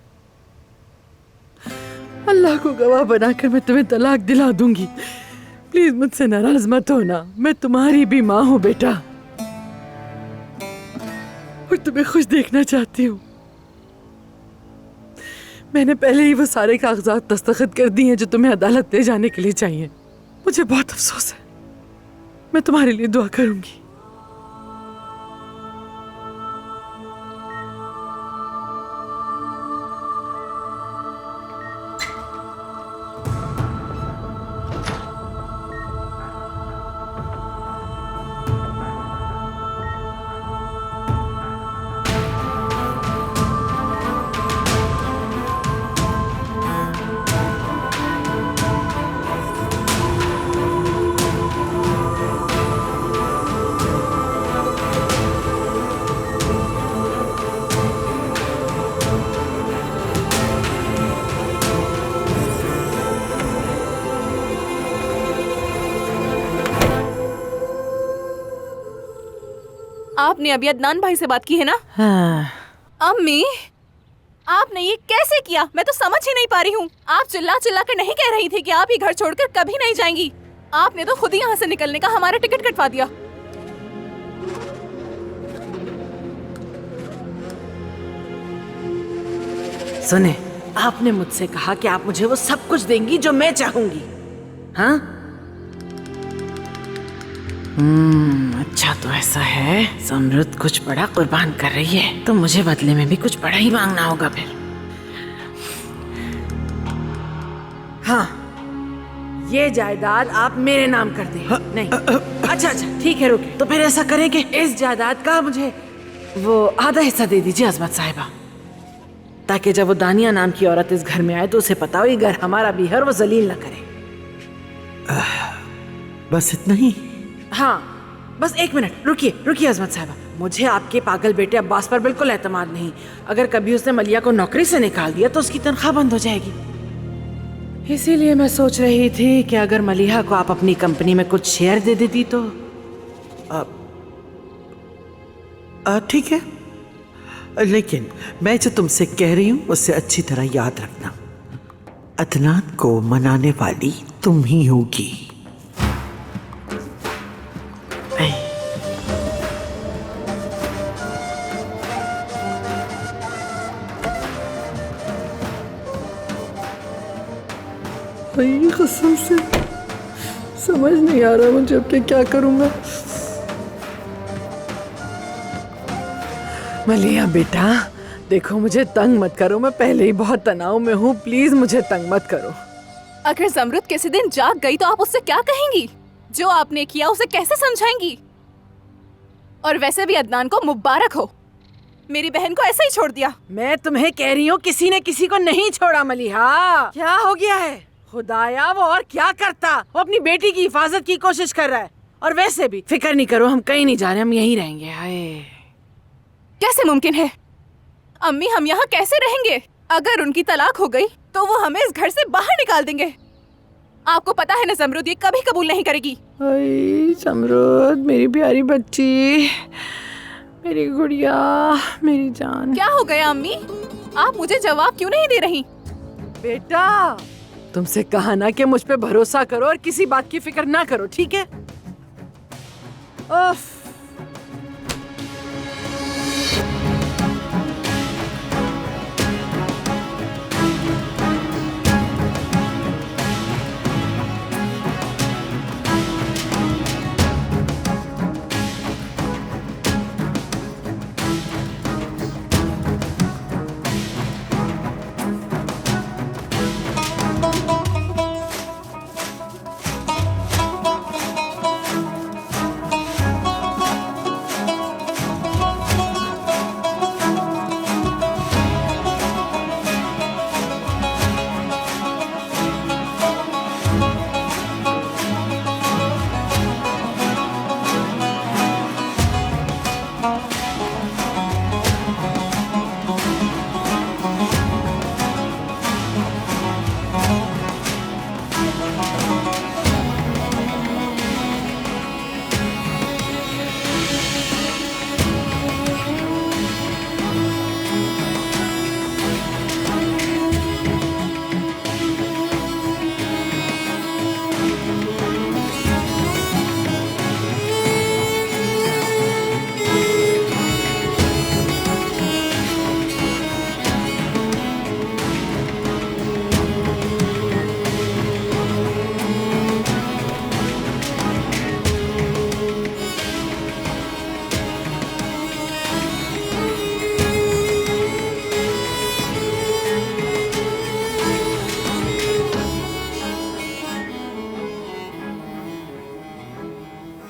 अल्लाह को गवाह बनाकर मैं तुम्हें तलाक दिला दूंगी। प्लीज मुझसे नाराज मत होना, मैं तुम्हारी भी माँ हूँ बेटा, और तुम्हें खुश देखना चाहती हूँ। मैंने पहले ही वो सारे कागजात दस्तखत कर दिए हैं जो तुम्हें अदालत ले जाने के लिए चाहिए। मुझे बहुत अफसोस है, मैं तुम्हारे लिए दुआ करूंगी। आपने अभी अदनान भाई से बात की है ना? हाँ। अम्मी, आपने ये कैसे किया? मैं तो समझ ही नहीं पा रही हूँ। आप चिल्ला चिल्ला कर नहीं कह रही थी कि आप ये घर छोड़कर कभी नहीं जाएंगी। आपने तो खुद ही यहाँ से निकलने का हमारा टिकट कटवा दिया। सुने, आपने मुझसे कहा कि आप मुझे वो सब कुछ देंगी जो मैं चाहूंगी। हाँ? अच्छा तो ऐसा है, ज़मरुद कुछ बड़ा कुर्बान कर रही है, तो मुझे बदले में भी कुछ बड़ा ही मांगना होगा फिर। हाँ, ये जायदाद आप मेरे नाम कर दें। नहीं, अच्छा ठीक है, रुकिए। तो फिर ऐसा करें कि इस जायदाद का मुझे वो आधा हिस्सा दे दीजिए अजमत साहिबा, ताकि जब वो दानिया नाम की औरत इस घर में आए तो उसे पता हो ये घर हमारा भी है और वो जलील न करे। बस इतना ही? हाँ, बस एक मिनट रुकिए अजमत साहिबा। मुझे आपके पागल बेटे अब्बास पर बिल्कुल एतमाद नहीं। अगर कभी उसने मलिया को नौकरी से निकाल दिया तो उसकी तनख्वाह बंद हो जाएगी। इसीलिए मैं सोच रही थी कि अगर मलिहा को आप अपनी कंपनी में कुछ शेयर दे देती तो। ठीक है, लेकिन मैं जो तुमसे कह रही हूँ उससे अच्छी तरह याद रखना, अदनान को मनाने वाली तुम ही होगी। भाई कसम से समझ नहीं आ रहा मुझे अब क्या करूंगा। मलिया बेटा देखो, मुझे तंग मत करो, मैं पहले ही बहुत तनाव में हूँ, प्लीज मुझे तंग मत करो। अगर ज़मरुद किसी दिन जाग गई तो आप उससे क्या कहेंगी? जो आपने किया उसे कैसे समझाएंगी? और वैसे भी अदनान को मुबारक हो, मेरी बहन को ऐसे ही छोड़ दिया। मैं तुम्हें कह रही हूँ किसी ने किसी को नहीं छोड़ा मलिहा। क्या हो गया है? खुदाया वो और क्या करता, वो अपनी बेटी की हिफाजत की कोशिश कर रहा है। और वैसे भी फिक्र नहीं करो, हम कहीं नहीं जा रहे, हम यहीं रहेंगे। हाय, कैसे मुमकिन है अम्मी, हम यहाँ कैसे रहेंगे? अगर उनकी तलाक हो गई तो वो हमें इस घर से बाहर निकाल देंगे। आपको पता है ना ज़मरुद ये कभी कबूल नहीं करेगी। ज़मरुद मेरी प्यारी बच्ची, मेरी गुड़िया, मेरी जान। क्या हो गया अम्मी? आप मुझे जवाब क्यों नहीं दे रही? बेटा तुमसे कहा ना कि मुझ पे भरोसा करो और किसी बात की फिक्र ना करो, ठीक है? उफ।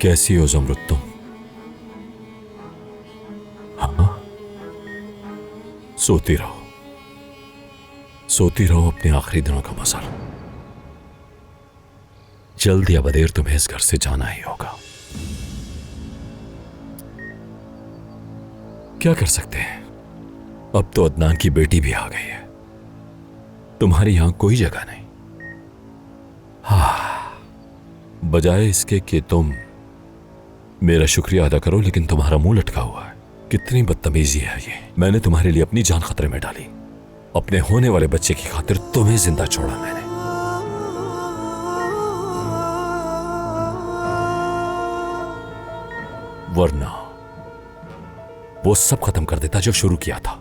कैसी हो जमरुद तुम? हाँ, सोती रहो, सोती रहो, अपने आखिरी दिनों का मजा लो। जल्द या बदेर तुम्हें इस घर से जाना ही होगा। क्या कर सकते हैं, अब तो अदनान की बेटी भी आ गई है, तुम्हारी यहां कोई जगह नहीं। हाँ, बजाय इसके कि तुम मेरा शुक्रिया अदा करो, लेकिन तुम्हारा मुंह लटका हुआ है। कितनी बदतमीजी है ये। मैंने तुम्हारे लिए अपनी जान खतरे में डाली, अपने होने वाले बच्चे की खातिर तुम्हें जिंदा छोड़ा मैंने। वरना वो सब खत्म कर देता जो शुरू किया था।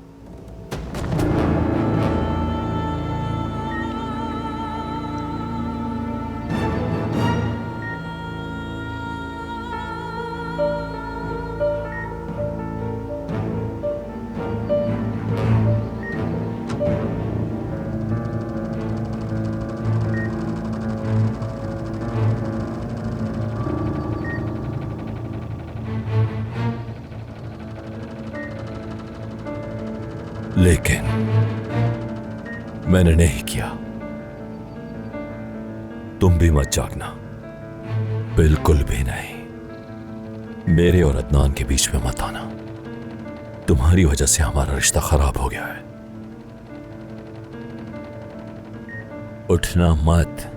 लेकिन मैंने नहीं किया। तुम भी मत जागना, बिल्कुल भी नहीं। मेरे और अदनान के बीच में मत आना, तुम्हारी वजह से हमारा रिश्ता खराब हो गया है। उठना मत।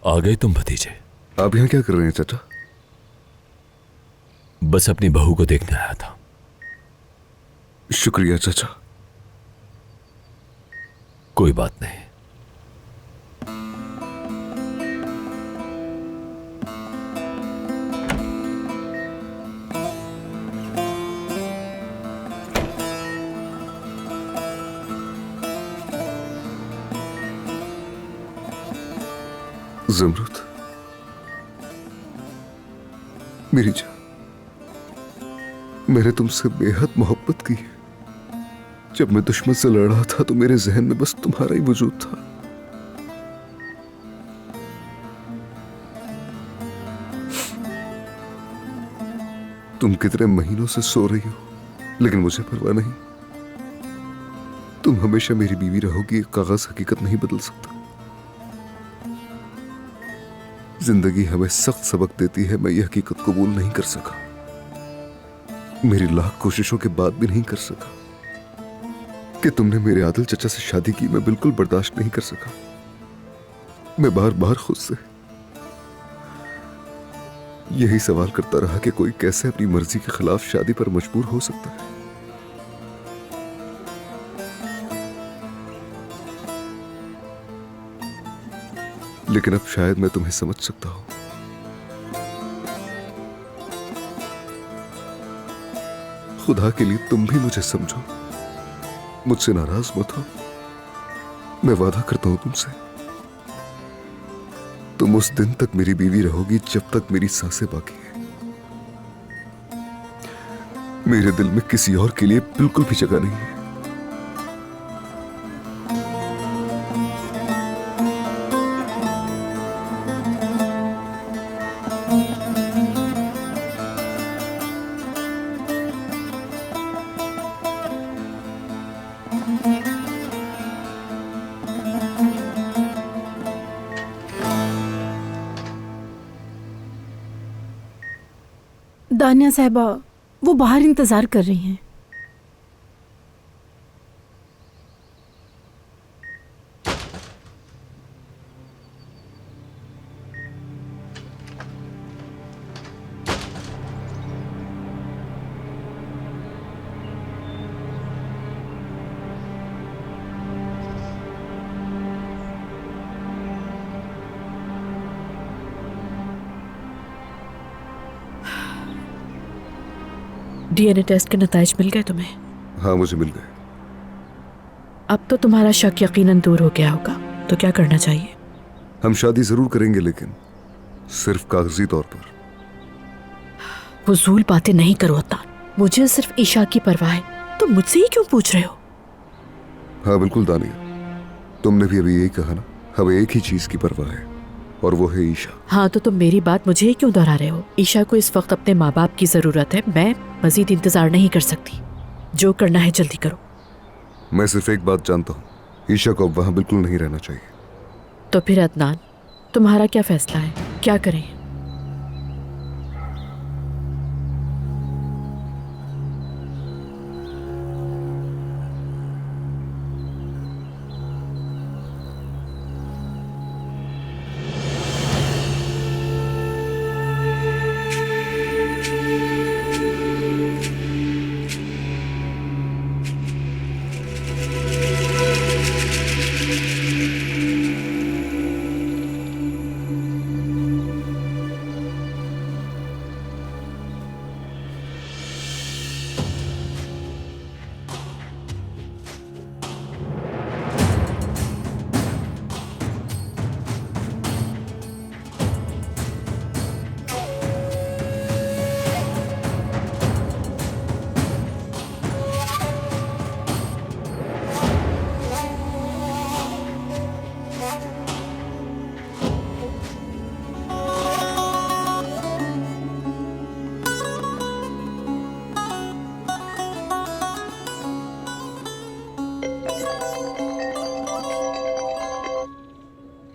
आ गए तुम भतीजे? आप यहाँ क्या कर रहे हैं चाचा? बस अपनी बहू को देखने आया था। शुक्रिया चाचा। कोई बात नहीं। ज़मरुद, मेरी जान, मैंने तुमसे बेहद मोहब्बत की। जब मैं दुश्मन से लड़ रहा था तो मेरे जहन में बस तुम्हारा ही वजूद था। तुम कितने महीनों से सो रही हो, लेकिन मुझे परवाह नहीं। तुम हमेशा मेरी बीवी रहोगी, एक कागज हकीकत नहीं बदल सकता। जिंदगी हमें सख्त सबक देती है, मैं ये हकीकत कबूल नहीं कर सका। मेरी लाख कोशिशों के बाद भी नहीं कर सका कि तुमने मेरे आदिल चचा से शादी की। मैं बिल्कुल बर्दाश्त नहीं कर सका। मैं बार बार खुद से यही सवाल करता रहा कि कोई कैसे अपनी मर्जी के खिलाफ शादी पर मजबूर हो सकता है। लेकिन अब शायद मैं तुम्हें समझ सकता हूं। खुदा के लिए तुम भी मुझे समझो, मुझसे नाराज मत हो। मैं वादा करता हूं तुमसे, तुम उस दिन तक मेरी बीवी रहोगी जब तक मेरी सांसें बाकी हैं। मेरे दिल में किसी और के लिए बिल्कुल भी जगह नहीं है। दानिया साहिबा, वो बाहर इंतजार कर रही हैं। डीएनए टेस्ट के नताइज मिल गए तुम्हें? हाँ, मुझे मिल गए। अब तो तुम्हारा शक यकीनन दूर हो गया होगा, तो क्या करना चाहिए? हम शादी जरूर करेंगे, लेकिन सिर्फ कागजी तौर पर। फजूल बातें नहीं करो अदनान। मुझे सिर्फ ईशा की परवाह है, तो मुझसे ही क्यों पूछ रहे हो? हाँ बिल्कुल दानिया, तुमने भी अभी यही कहा ना, हमें एक ही चीज की परवाह है और वो है ईशा। हाँ तो तुम मेरी बात मुझे ही क्यों दोहरा रहे हो? ईशा को इस वक्त अपने माँ बाप की जरूरत है। मैं मजीद इंतजार नहीं कर सकती। जो करना है जल्दी करो। मैं सिर्फ एक बात जानता हूँ, ईशा को अब वहां बिल्कुल नहीं रहना चाहिए। तो फिर अदनान, तुम्हारा क्या फैसला है? क्या करें?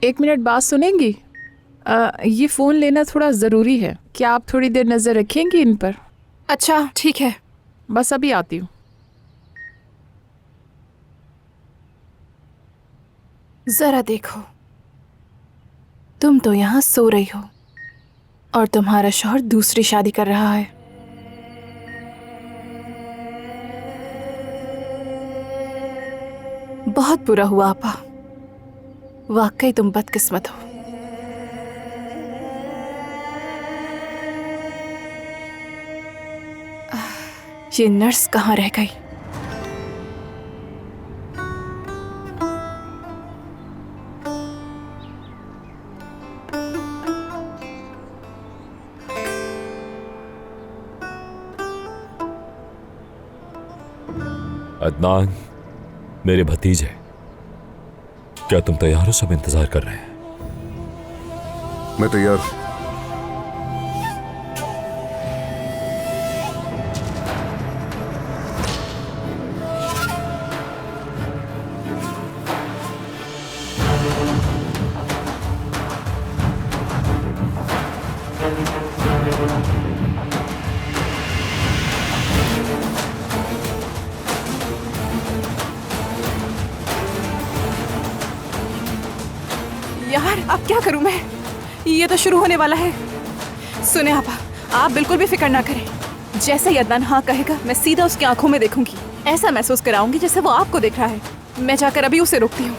एक मिनट बात सुनेंगी? ये फ़ोन लेना थोड़ा ज़रूरी है। क्या आप थोड़ी देर नज़र रखेंगी इन पर? अच्छा ठीक है, बस अभी आती हूँ। जरा देखो, तुम तो यहाँ सो रही हो और तुम्हारा शौहर दूसरी शादी कर रहा है। बहुत बुरा हुआ आपा, वाकई तुम बदकिस्मत हो। ये नर्स कहाँ रह गई? अदनान, मेरे भतीजे, क्या तुम तैयार हो? सब इंतजार कर रहे हैं। मैं तैयार हूं। यार अब क्या करूं मैं? ये तो शुरू होने वाला है। सुने आपा, आप बिल्कुल भी फिक्र ना करें। जैसे ही अदनान हाँ कहेगा, मैं सीधा उसकी आंखों में देखूंगी। ऐसा महसूस कराऊंगी जैसे वो आपको देख रहा है। मैं जाकर अभी उसे रोकती हूँ।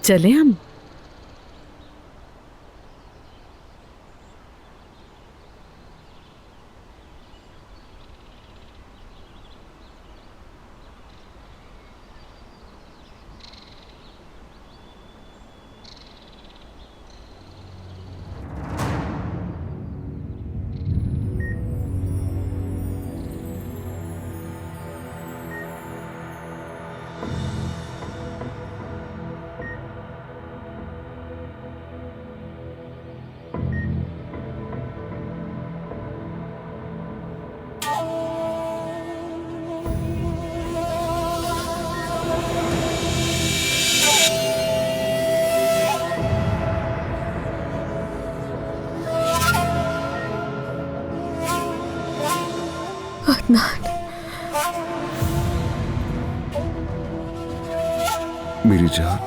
चले हम? मेरी जान,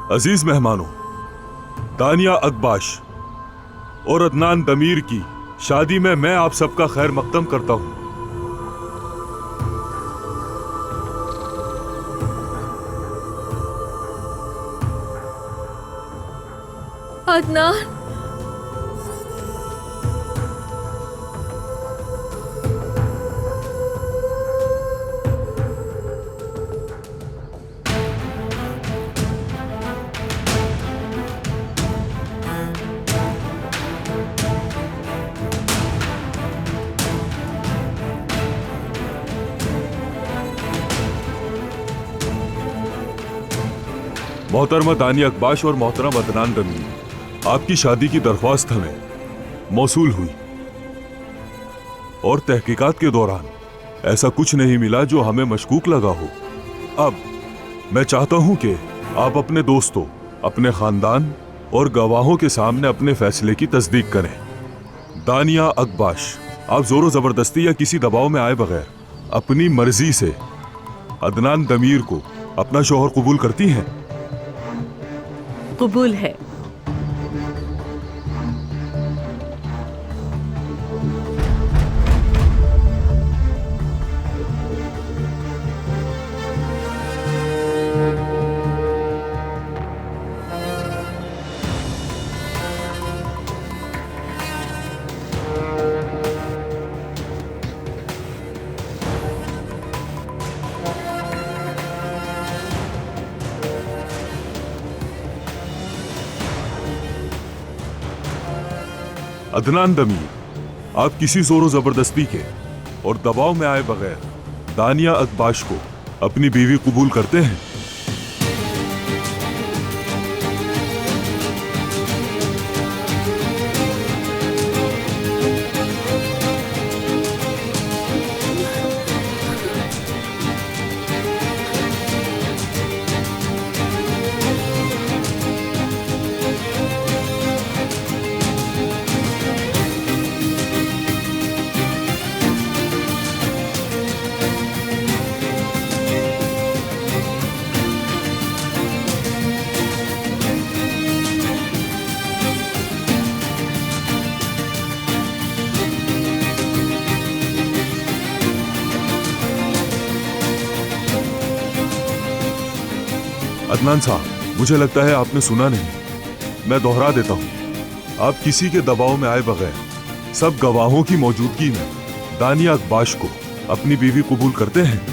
अजीज मेहमानों, दानिया अकबाश और अदनान दमीर की शादी में मैं आप सबका खैर मकदम करता हूं। अदनान, मोहतरमा दानिया अकबाश और मोहतरम अदनान दमीर, आपकी शादी की दरख्वास्त हमें मौसूल हुई और तहकीकात के दौरान ऐसा कुछ नहीं मिला जो हमें मशकूक लगा हो। अब मैं चाहता हूं कि आप अपने दोस्तों, अपने खानदान और गवाहों के सामने अपने फैसले की तस्दीक करें। दानिया अकबाश, आप जोर जबरदस्ती या किसी दबाव में आए बगैर अपनी मर्जी से अदनान दमीर को अपना शौहर कबूल करती हैं? कबूल है। अदनान दमीर, आप किसी जोर जबरदस्ती के और दबाव में आए बगैर दानिया अकबाश को अपनी बीवी कबूल करते हैं? अदनान साहब, मुझे लगता है आपने सुना नहीं। मैं दोहरा देता हूं। आप किसी के दबाव में आए बगैर सब गवाहों की मौजूदगी में दानिया अकबाश को अपनी बीवी कबूल करते हैं?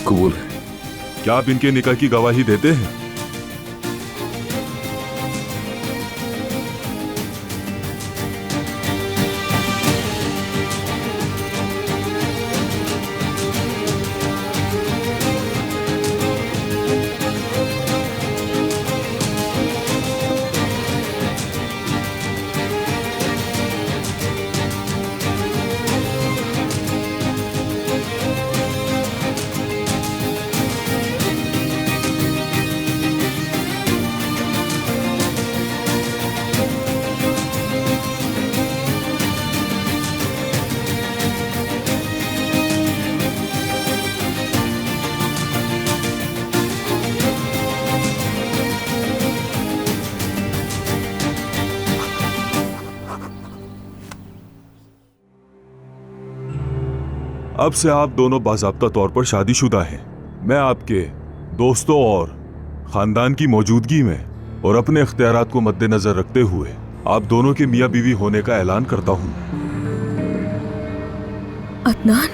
कबूल है। क्या आप इनके निकाह की गवाही देते हैं? अब से आप दोनों बाज़ाब्ता तौर पर शादीशुदा हैं। मैं आपके दोस्तों और खानदान की मौजूदगी में और अपने इख्तियारात को मद्देनजर रखते हुए आप दोनों के मियाँ बीवी होने का ऐलान करता हूँ। अदनान,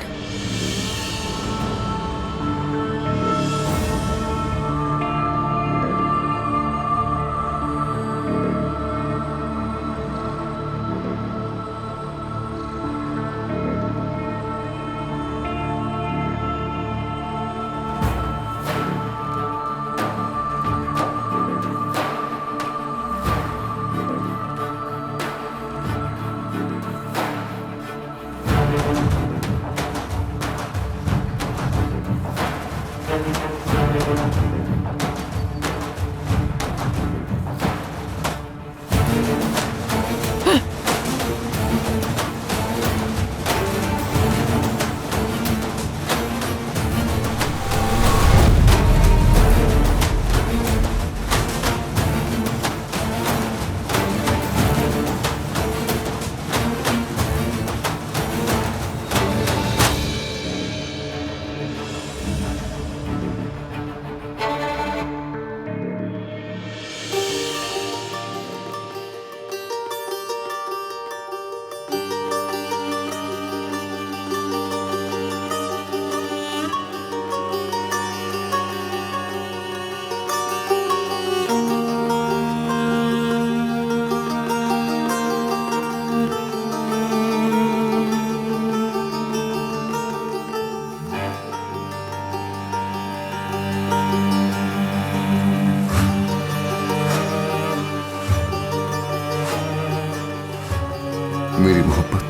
मेरी मोहब्बत,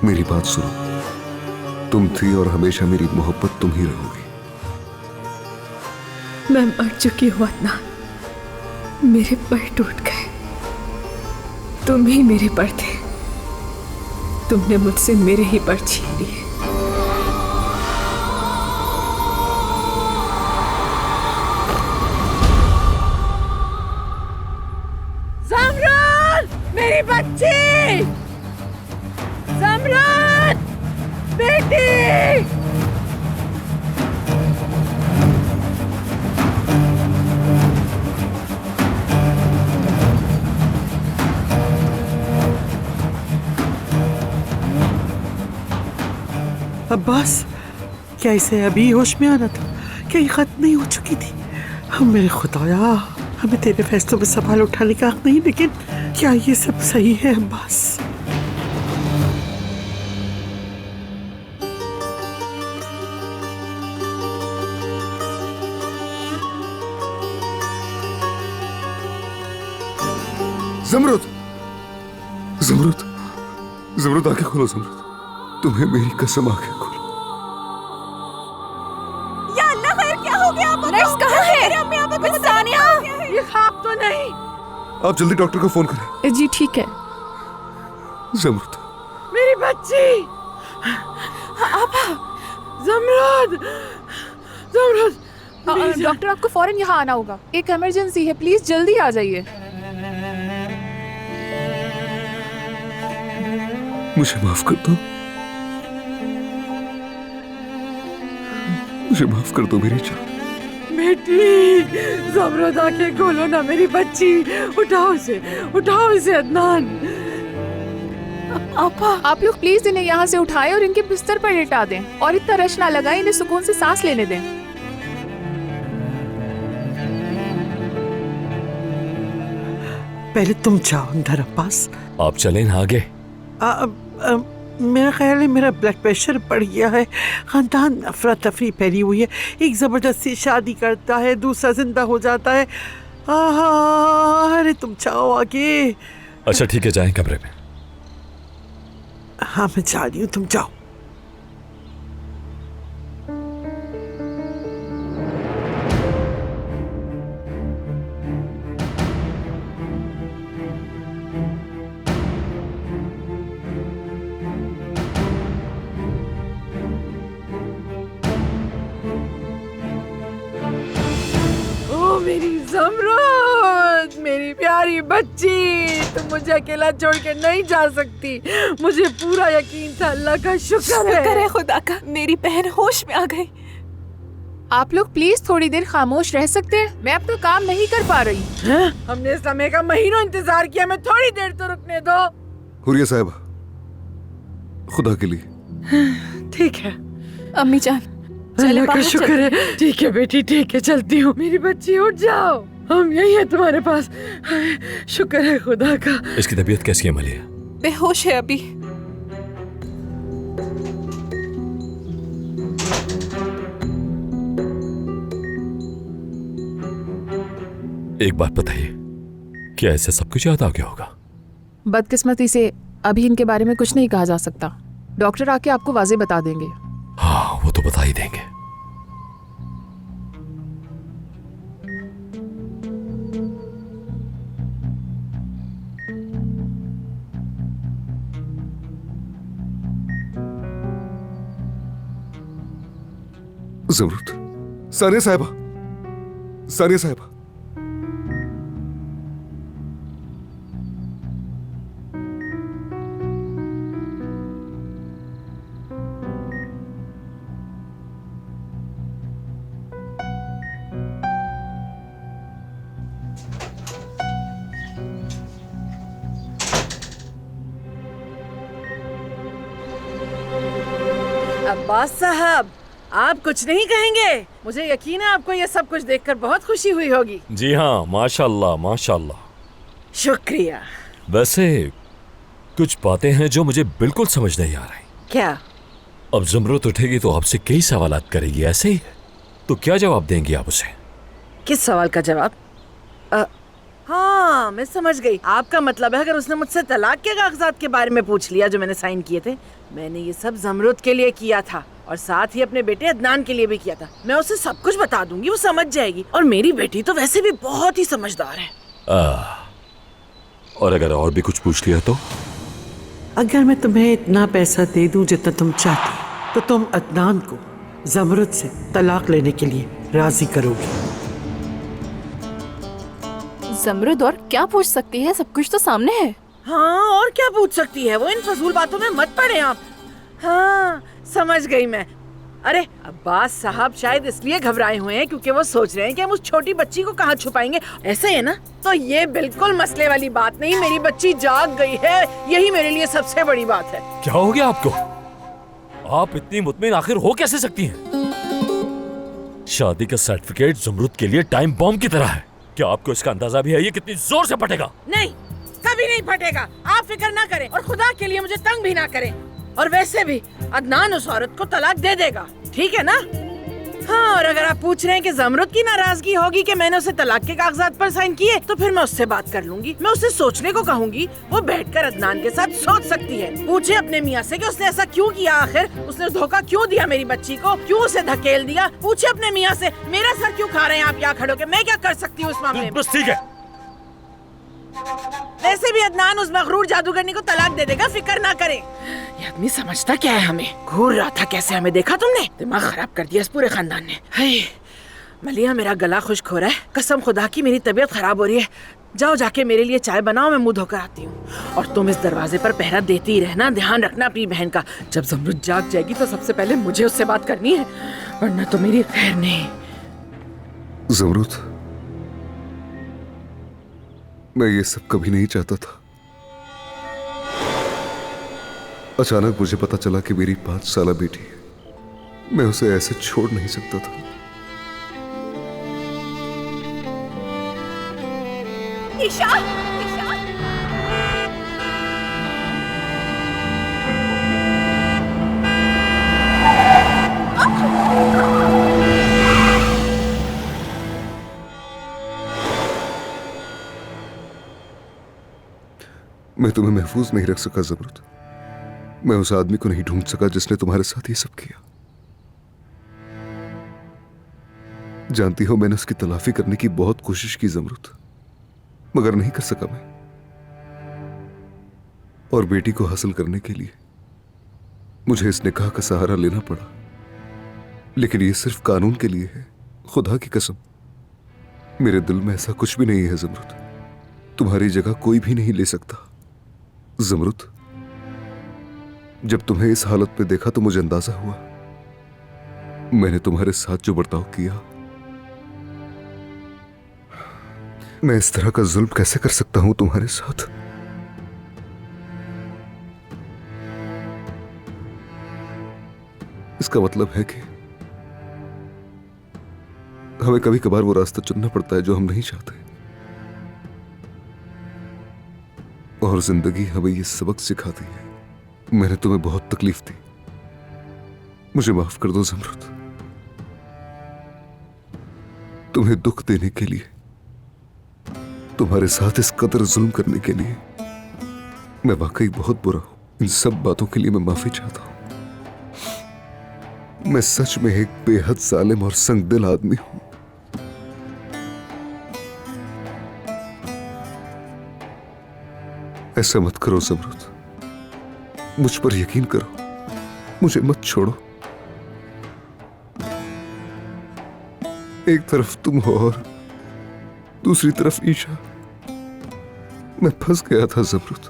मेरी बात सुनो। तुम थी और हमेशा मेरी मोहब्बत तुम ही रहोगी। मैं मर चुकी हूँ अदनान, मेरे पर टूट गए। तुम ही मेरे पर थे, तुमने मुझसे मेरे ही पर छीन लिए। ज़मरुद, मेरी बच्ची, ज़मरुद, बेटी। अब्बास, क्या इसे अभी होश में आना था? क्या ये खत्म नहीं हो चुकी थी? हम मेरे खुदाया, हमें तेरे फैसलों में सवाल उठाने का हक नहीं, लेकिन क्या ये सब सही है अब्बास? ज़मरुद, ज़मरुद, ज़मरुद आंखें खोलो। ज़मरुद, तुम्हें मेरी कसम आंखें खोलो। या अल्लाह खैर, क्या हो गया? नर्स कहाँ है? मेरी अम्मी आप को सानिया, ये ख्वाब तो नहीं। आप जल्दी डॉक्टर को फोन करें। जी ठीक है। ज़मरुद, मेरी बच्ची। आपा, ज़मरुद, ज़मरुद। डॉक्टर, आपको फौरन यहाँ आना होगा। एक इमरजेंसी है, प्लीज जल्दी आ जाइए। मुझे माफ कर दो, मुझे माफ कर दो मेरी जान। बेटी, ज़मरुद आंखें खोलो ना मेरी बच्ची। उठाओ इसे अदनान। आपा, आप लोग प्लीज इन्हें यहाँ से उठाएं और इनके बिस्तर पर लेटा दें और इतना रश ना लगाएं, इन्हें सुकून से सांस लेने दें। पहले तुम जाओ अंदर अब्बास। आप चलें ना आगे। मेरा ख्याल है मेरा ब्लड प्रेशर बढ़ गया है। खानदान अफरा तफरी फैली हुई है। एक जबरदस्ती शादी करता है, दूसरा जिंदा हो जाता है। अरे तुम जाओ आगे। अच्छा ठीक है, जाएं कमरे में। हाँ मैं जा रही हूँ, तुम जाओ। मेरी ज़मरुद, मेरी प्यारी बच्ची, तुम मुझे अकेला छोड़ के नहीं जा सकती। मुझे पूरा यकीन था। अल्लाह का शुक्र है खुदा का, मेरी बहन होश में आ गई। आप लोग प्लीज थोड़ी देर खामोश रह सकते हैं? मैं अपना काम नहीं कर पा रही। हमने समय का महीनों इंतजार किया, मैं थोड़ी देर तो रुकने दो। हुरिया साहब, खुदा के लिए। ठीक है अम्मी जान, अल्लाह का शुक्र है। ठीक है बेटी, ठीक है, चलती हूँ। मेरी बच्ची उठ जाओ, हम यही है तुम्हारे पास। शुक्र है खुदा का। इसकी तबीयत कैसी है मलिया? बेहोश है अभी। एक बात बताइए, क्या ऐसे सब कुछ याद आ गया होगा? बदकिस्मती से अभी इनके बारे में कुछ नहीं कहा जा सकता। डॉक्टर आके आपको वाज़े बता देंगे। हाँ, वो तो बता ही देंगे। जमरूद, सानिया साहिबा, सानिया साहिबा। अब्बास साहब, आप कुछ नहीं कहेंगे? मुझे यकीन है आपको ये सब कुछ देखकर बहुत खुशी हुई होगी। जी हाँ, माशाल्लाह माशाल्लाह। शुक्रिया। वैसे कुछ बातें हैं जो मुझे बिल्कुल समझ नहीं आ रही। क्या? अब ज़मरूद उठेगी तो आपसे कई सवालात करेगी, ऐसे ही है? तो क्या जवाब देंगी आप उसे? किस सवाल का जवाब? हाँ, मैं समझ गई। आपका मतलब है अगर उसने मुझसे तलाक के कागजात के बारे में पूछ लिया जो मैंने साइन किए थे, मैंने ये सब ज़मरूद के लिए किया था और साथ ही अपने बेटे अदनान के लिए भी किया था। मैं उसे सब कुछ बता दूंगी, वो समझ जाएगी। और मेरी बेटी तो वैसे भी बहुत ही समझदार है। और अगर और भी कुछ पूछ लिया तो? अगर मैं तुम्हें इतना पैसा दे दूं जितना तुम चाहती, तो तुम अदनान को ज़मरूद से तलाक लेने के लिए राजी करोगी? ज़मरूद और क्या पूछ सकती है? सब कुछ तो सामने है। हाँ, और क्या पूछ सकती है? वो इन फजूल बातों में मत पड़े आप। हाँ, समझ गई मैं। अरे अब्बास साहब शायद इसलिए घबराए हुए हैं क्योंकि वो सोच रहे हैं कि हम उस छोटी बच्ची को कहाँ छुपाएंगे। ऐसे है ना? तो ये बिल्कुल मसले वाली बात नहीं। मेरी बच्ची जाग गई है, यही मेरे लिए सबसे बड़ी बात है। क्या हो गया आपको? आप इतनी मुतमिन आखिर हो कैसे सकती हैं? शादी का सर्टिफिकेट ज़मरूद के लिए टाइम बॉम्ब की तरह है। क्या आपको इसका अंदाजा भी है ये कितनी जोर से फटेगा? नहीं, कभी नहीं फटेगा। आप फिक्र ना करें और खुदा के लिए मुझे तंग भी ना करें। और वैसे भी अदनान उस औरत को तलाक दे देगा, ठीक है ना? हाँ, और अगर आप पूछ रहे हैं कि ज़मरूद की नाराजगी होगी कि मैंने उसे तलाक के कागजात पर साइन किए, तो फिर मैं उससे बात कर लूंगी। मैं उसे सोचने को कहूंगी। वो बैठकर अदनान के साथ सोच सकती है। पूछे अपने मियाँ से कि उसने ऐसा क्यों किया, आखिर उसने धोखा क्यों दिया मेरी बच्ची को, क्यों उसे धकेल दिया। पूछे अपने मियाँ से मेरा सर क्यों खा रहे हैं आप यहाँ खड़े होकर, मैं क्या कर सकती हूँ इस मामले में? बस ठीक है। वैसे भी अदनान उस मगरूर जादूगरनी को तलाक दे देगा, फिक्र ना करें। ये आदमी समझता क्या है हमें? घूर रहा था कैसे हमें, देखा तुमने? दिमाग खराब कर दिया इस पूरे खानदान ने। हाय मलिया, मेरा गला खुश्क हो रहा है। कसम खुदा की मेरी तबीयत खराब हो रही है। जाओ जाके मेरे लिए चाय बनाओ, मैं मुंह धोकर आती हूँ। और तुम इस दरवाजे पर पहरा देती ही रहना, ध्यान रखना अपनी बहन का। जब ज़मरूद जाग जाएगी तो सबसे पहले मुझे उससे बात करनी है, वरना तो मेरी खैर नहीं। ज़मरूद, मैं ये सब कभी नहीं चाहता था। अचानक मुझे पता चला कि मेरी 5 साला बेटी है। मैं उसे ऐसे छोड़ नहीं सकता था। ईशा, मैं तुम्हें महफूज नहीं रख सका ज़मरूद। मैं उस आदमी को नहीं ढूंढ सका जिसने तुम्हारे साथ ये सब किया। जानती हो, मैंने उसकी तलाफी करने की बहुत कोशिश की ज़मरूद, मगर नहीं कर सका मैं। और बेटी को हासिल करने के लिए मुझे इस निकाह का सहारा लेना पड़ा। लेकिन ये सिर्फ कानून के लिए है। खुदा की कसम, मेरे दिल में ऐसा कुछ भी नहीं है ज़मरूद। तुम्हारी जगह कोई भी नहीं ले सकता। ज़मरूद, जब तुम्हें इस हालत में देखा तो मुझे अंदाजा हुआ मैंने तुम्हारे साथ जो बर्ताव किया, मैं इस तरह का जुल्म कैसे कर सकता हूं तुम्हारे साथ? इसका मतलब है कि हमें कभी कभार वो रास्ता चुनना पड़ता है जो हम नहीं चाहते, और जिंदगी हमें ये सबक सिखाती है। मैंने तुम्हें बहुत तकलीफ दी, मुझे माफ कर दो ज़मरुद। तुम्हें दुख देने के लिए, तुम्हारे साथ इस कदर जुल्म करने के लिए मैं वाकई बहुत बुरा हूं। इन सब बातों के लिए मैं माफी चाहता हूं। मैं सच में एक बेहद जालिम और संगदिल आदमी हूं। ऐसा मत करो ज़मरुद, मुझ पर यकीन करो, मुझे मत छोड़ो। एक तरफ तुम हो और दूसरी तरफ ईशा। मैं फंस गया था ज़मरुद।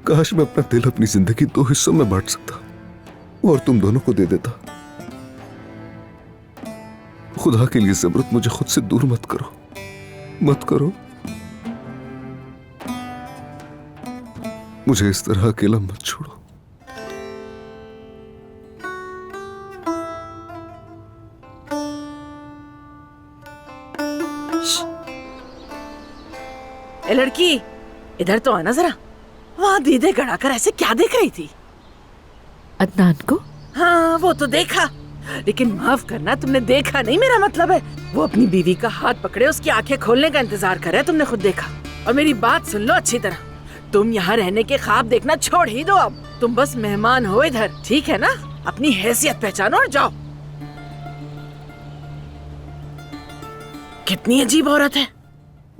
काश मैं अपना दिल, अपनी जिंदगी 2 हिस्सों में बांट सकता और तुम दोनों को दे देता। खुदा के लिए ज़मरुद, मुझे खुद से दूर मत करो, मत करो। मुझे इस तरह अकेला मत छोड़ो। ए लड़की, इधर तो आना जरा। वहाँ दीदे गड़ाकर ऐसे क्या देख रही थी? अदनान को? हाँ, वो तो देखा, लेकिन माफ करना, तुमने देखा नहीं, मेरा मतलब है वो अपनी बीवी का हाथ पकड़े उसकी आंखें खोलने का इंतजार कर रहा है, तुमने खुद देखा। और मेरी बात सुन लो अच्छी तरह, तुम यहाँ रहने के ख्वाब देखना छोड़ ही दो अब। तुम बस मेहमान हो इधर, ठीक है ना? अपनी हैसियत पहचानो और जाओ। कितनी अजीब औरत है।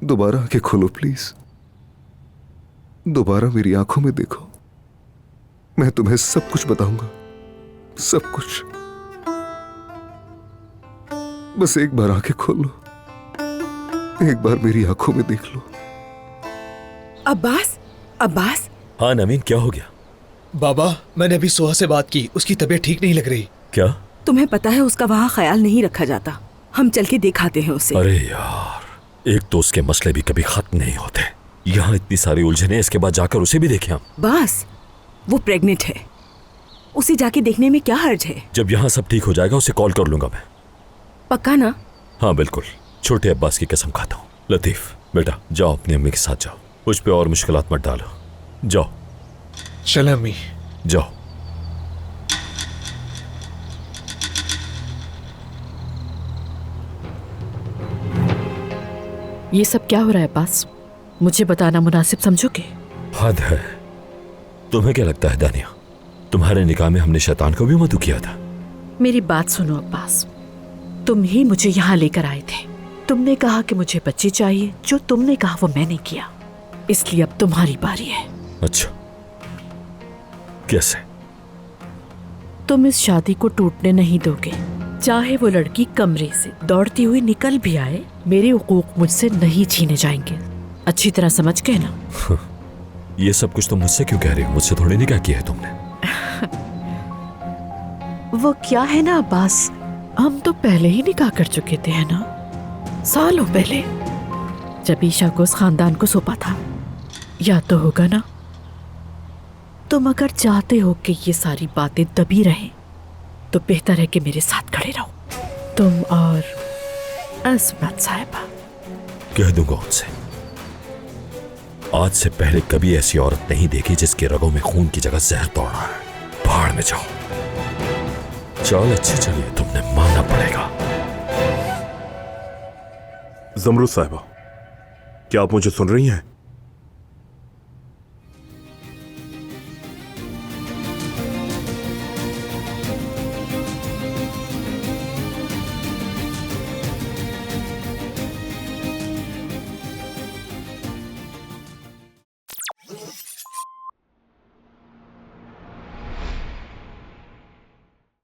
दोबारा आंखें खोलो प्लीज, दोबारा मेरी आंखों में देखो। मैं तुम्हें सब कुछ बताऊंगा, सब कुछ। बस एक बार आंखें खोल लो, एक बार मेरी आंखों में देख लो। अब्बास, अब्बास। हाँ नवीन, क्या हो गया? बाबा, मैंने अभी सोहा से बात की, उसकी तबीयत ठीक नहीं लग रही। क्या? तुम्हें पता है उसका वहाँ ख्याल नहीं रखा जाता, हम चल के दिखाते हैं उसे। अरे यार, एक तो उसके मसले भी कभी खत्म नहीं होते, यहाँ इतनी सारी उलझने, इसके बाद जाकर उसे भी देखें हम। बस, वो प्रेग्नेंट है, उसे जाके देखने में क्या हर्ज है? जब यहाँ सब ठीक हो जाएगा उसे कॉल कर लूंगा मैं। पक्का ना? हाँ बिल्कुल, छोटे अब्बास की कसम खाता हूँ। लतीफ बेटा, जाओ अपनी अम्मी के साथ जाओ, मुझ पे और मुश्किलात मत डालो। जाओ। चलो अम्मी, जाओ। ये सब क्या हो रहा है अब्बास? मुझे बताना मुनासिब समझोगे? हद है। तुम्हें क्या लगता है दानिया, तुम्हारे निकाह में हमने शैतान को भी मदू किया था? मेरी बात सुनो अब्बास, तुम ही मुझे यहाँ लेकर आए थे। तुमने कहा कि मुझे बच्ची चाहिए, जो तुमने कहा वो मैंने किया, इसलिए अब तुम्हारी बारी है। अच्छा, कैसे? तुम इस शादी को टूटने नहीं दोगे, चाहे वो लड़की कमरे से दौड़ती हुई निकल भी आए, मेरे हुकूक मुझसे नहीं छीने जाएंगे। अच्छी तरह समझ गए ना? ये सब कुछ तुम मुझसे क्यों कह रही हो? मुझसे थोड़ी निकाह किया है तुमने। वो क्या है ना अब्बास, हम तो पहले ही निकाह कर चुके थे, है ना? सालों पहले, जब ईशा को उस खानदान को सौंपा था, याद तो होगा ना? तुम अगर चाहते हो कि ये सारी बातें दबी रहें, तो बेहतर है कि मेरे साथ खड़े रहो, तुम और अस्मत साहिबा। कह दूंगा उनसे, आज से पहले कभी ऐसी औरत नहीं देखी जिसके रगों में खून की जगह जहर दौड़ रहा है। भाड़ में जाओ। चाल अच्छी चलिए, तुमने मानना पड़ेगा। ज़मरुद साहिबा, क्या आप मुझे सुन रही हैं?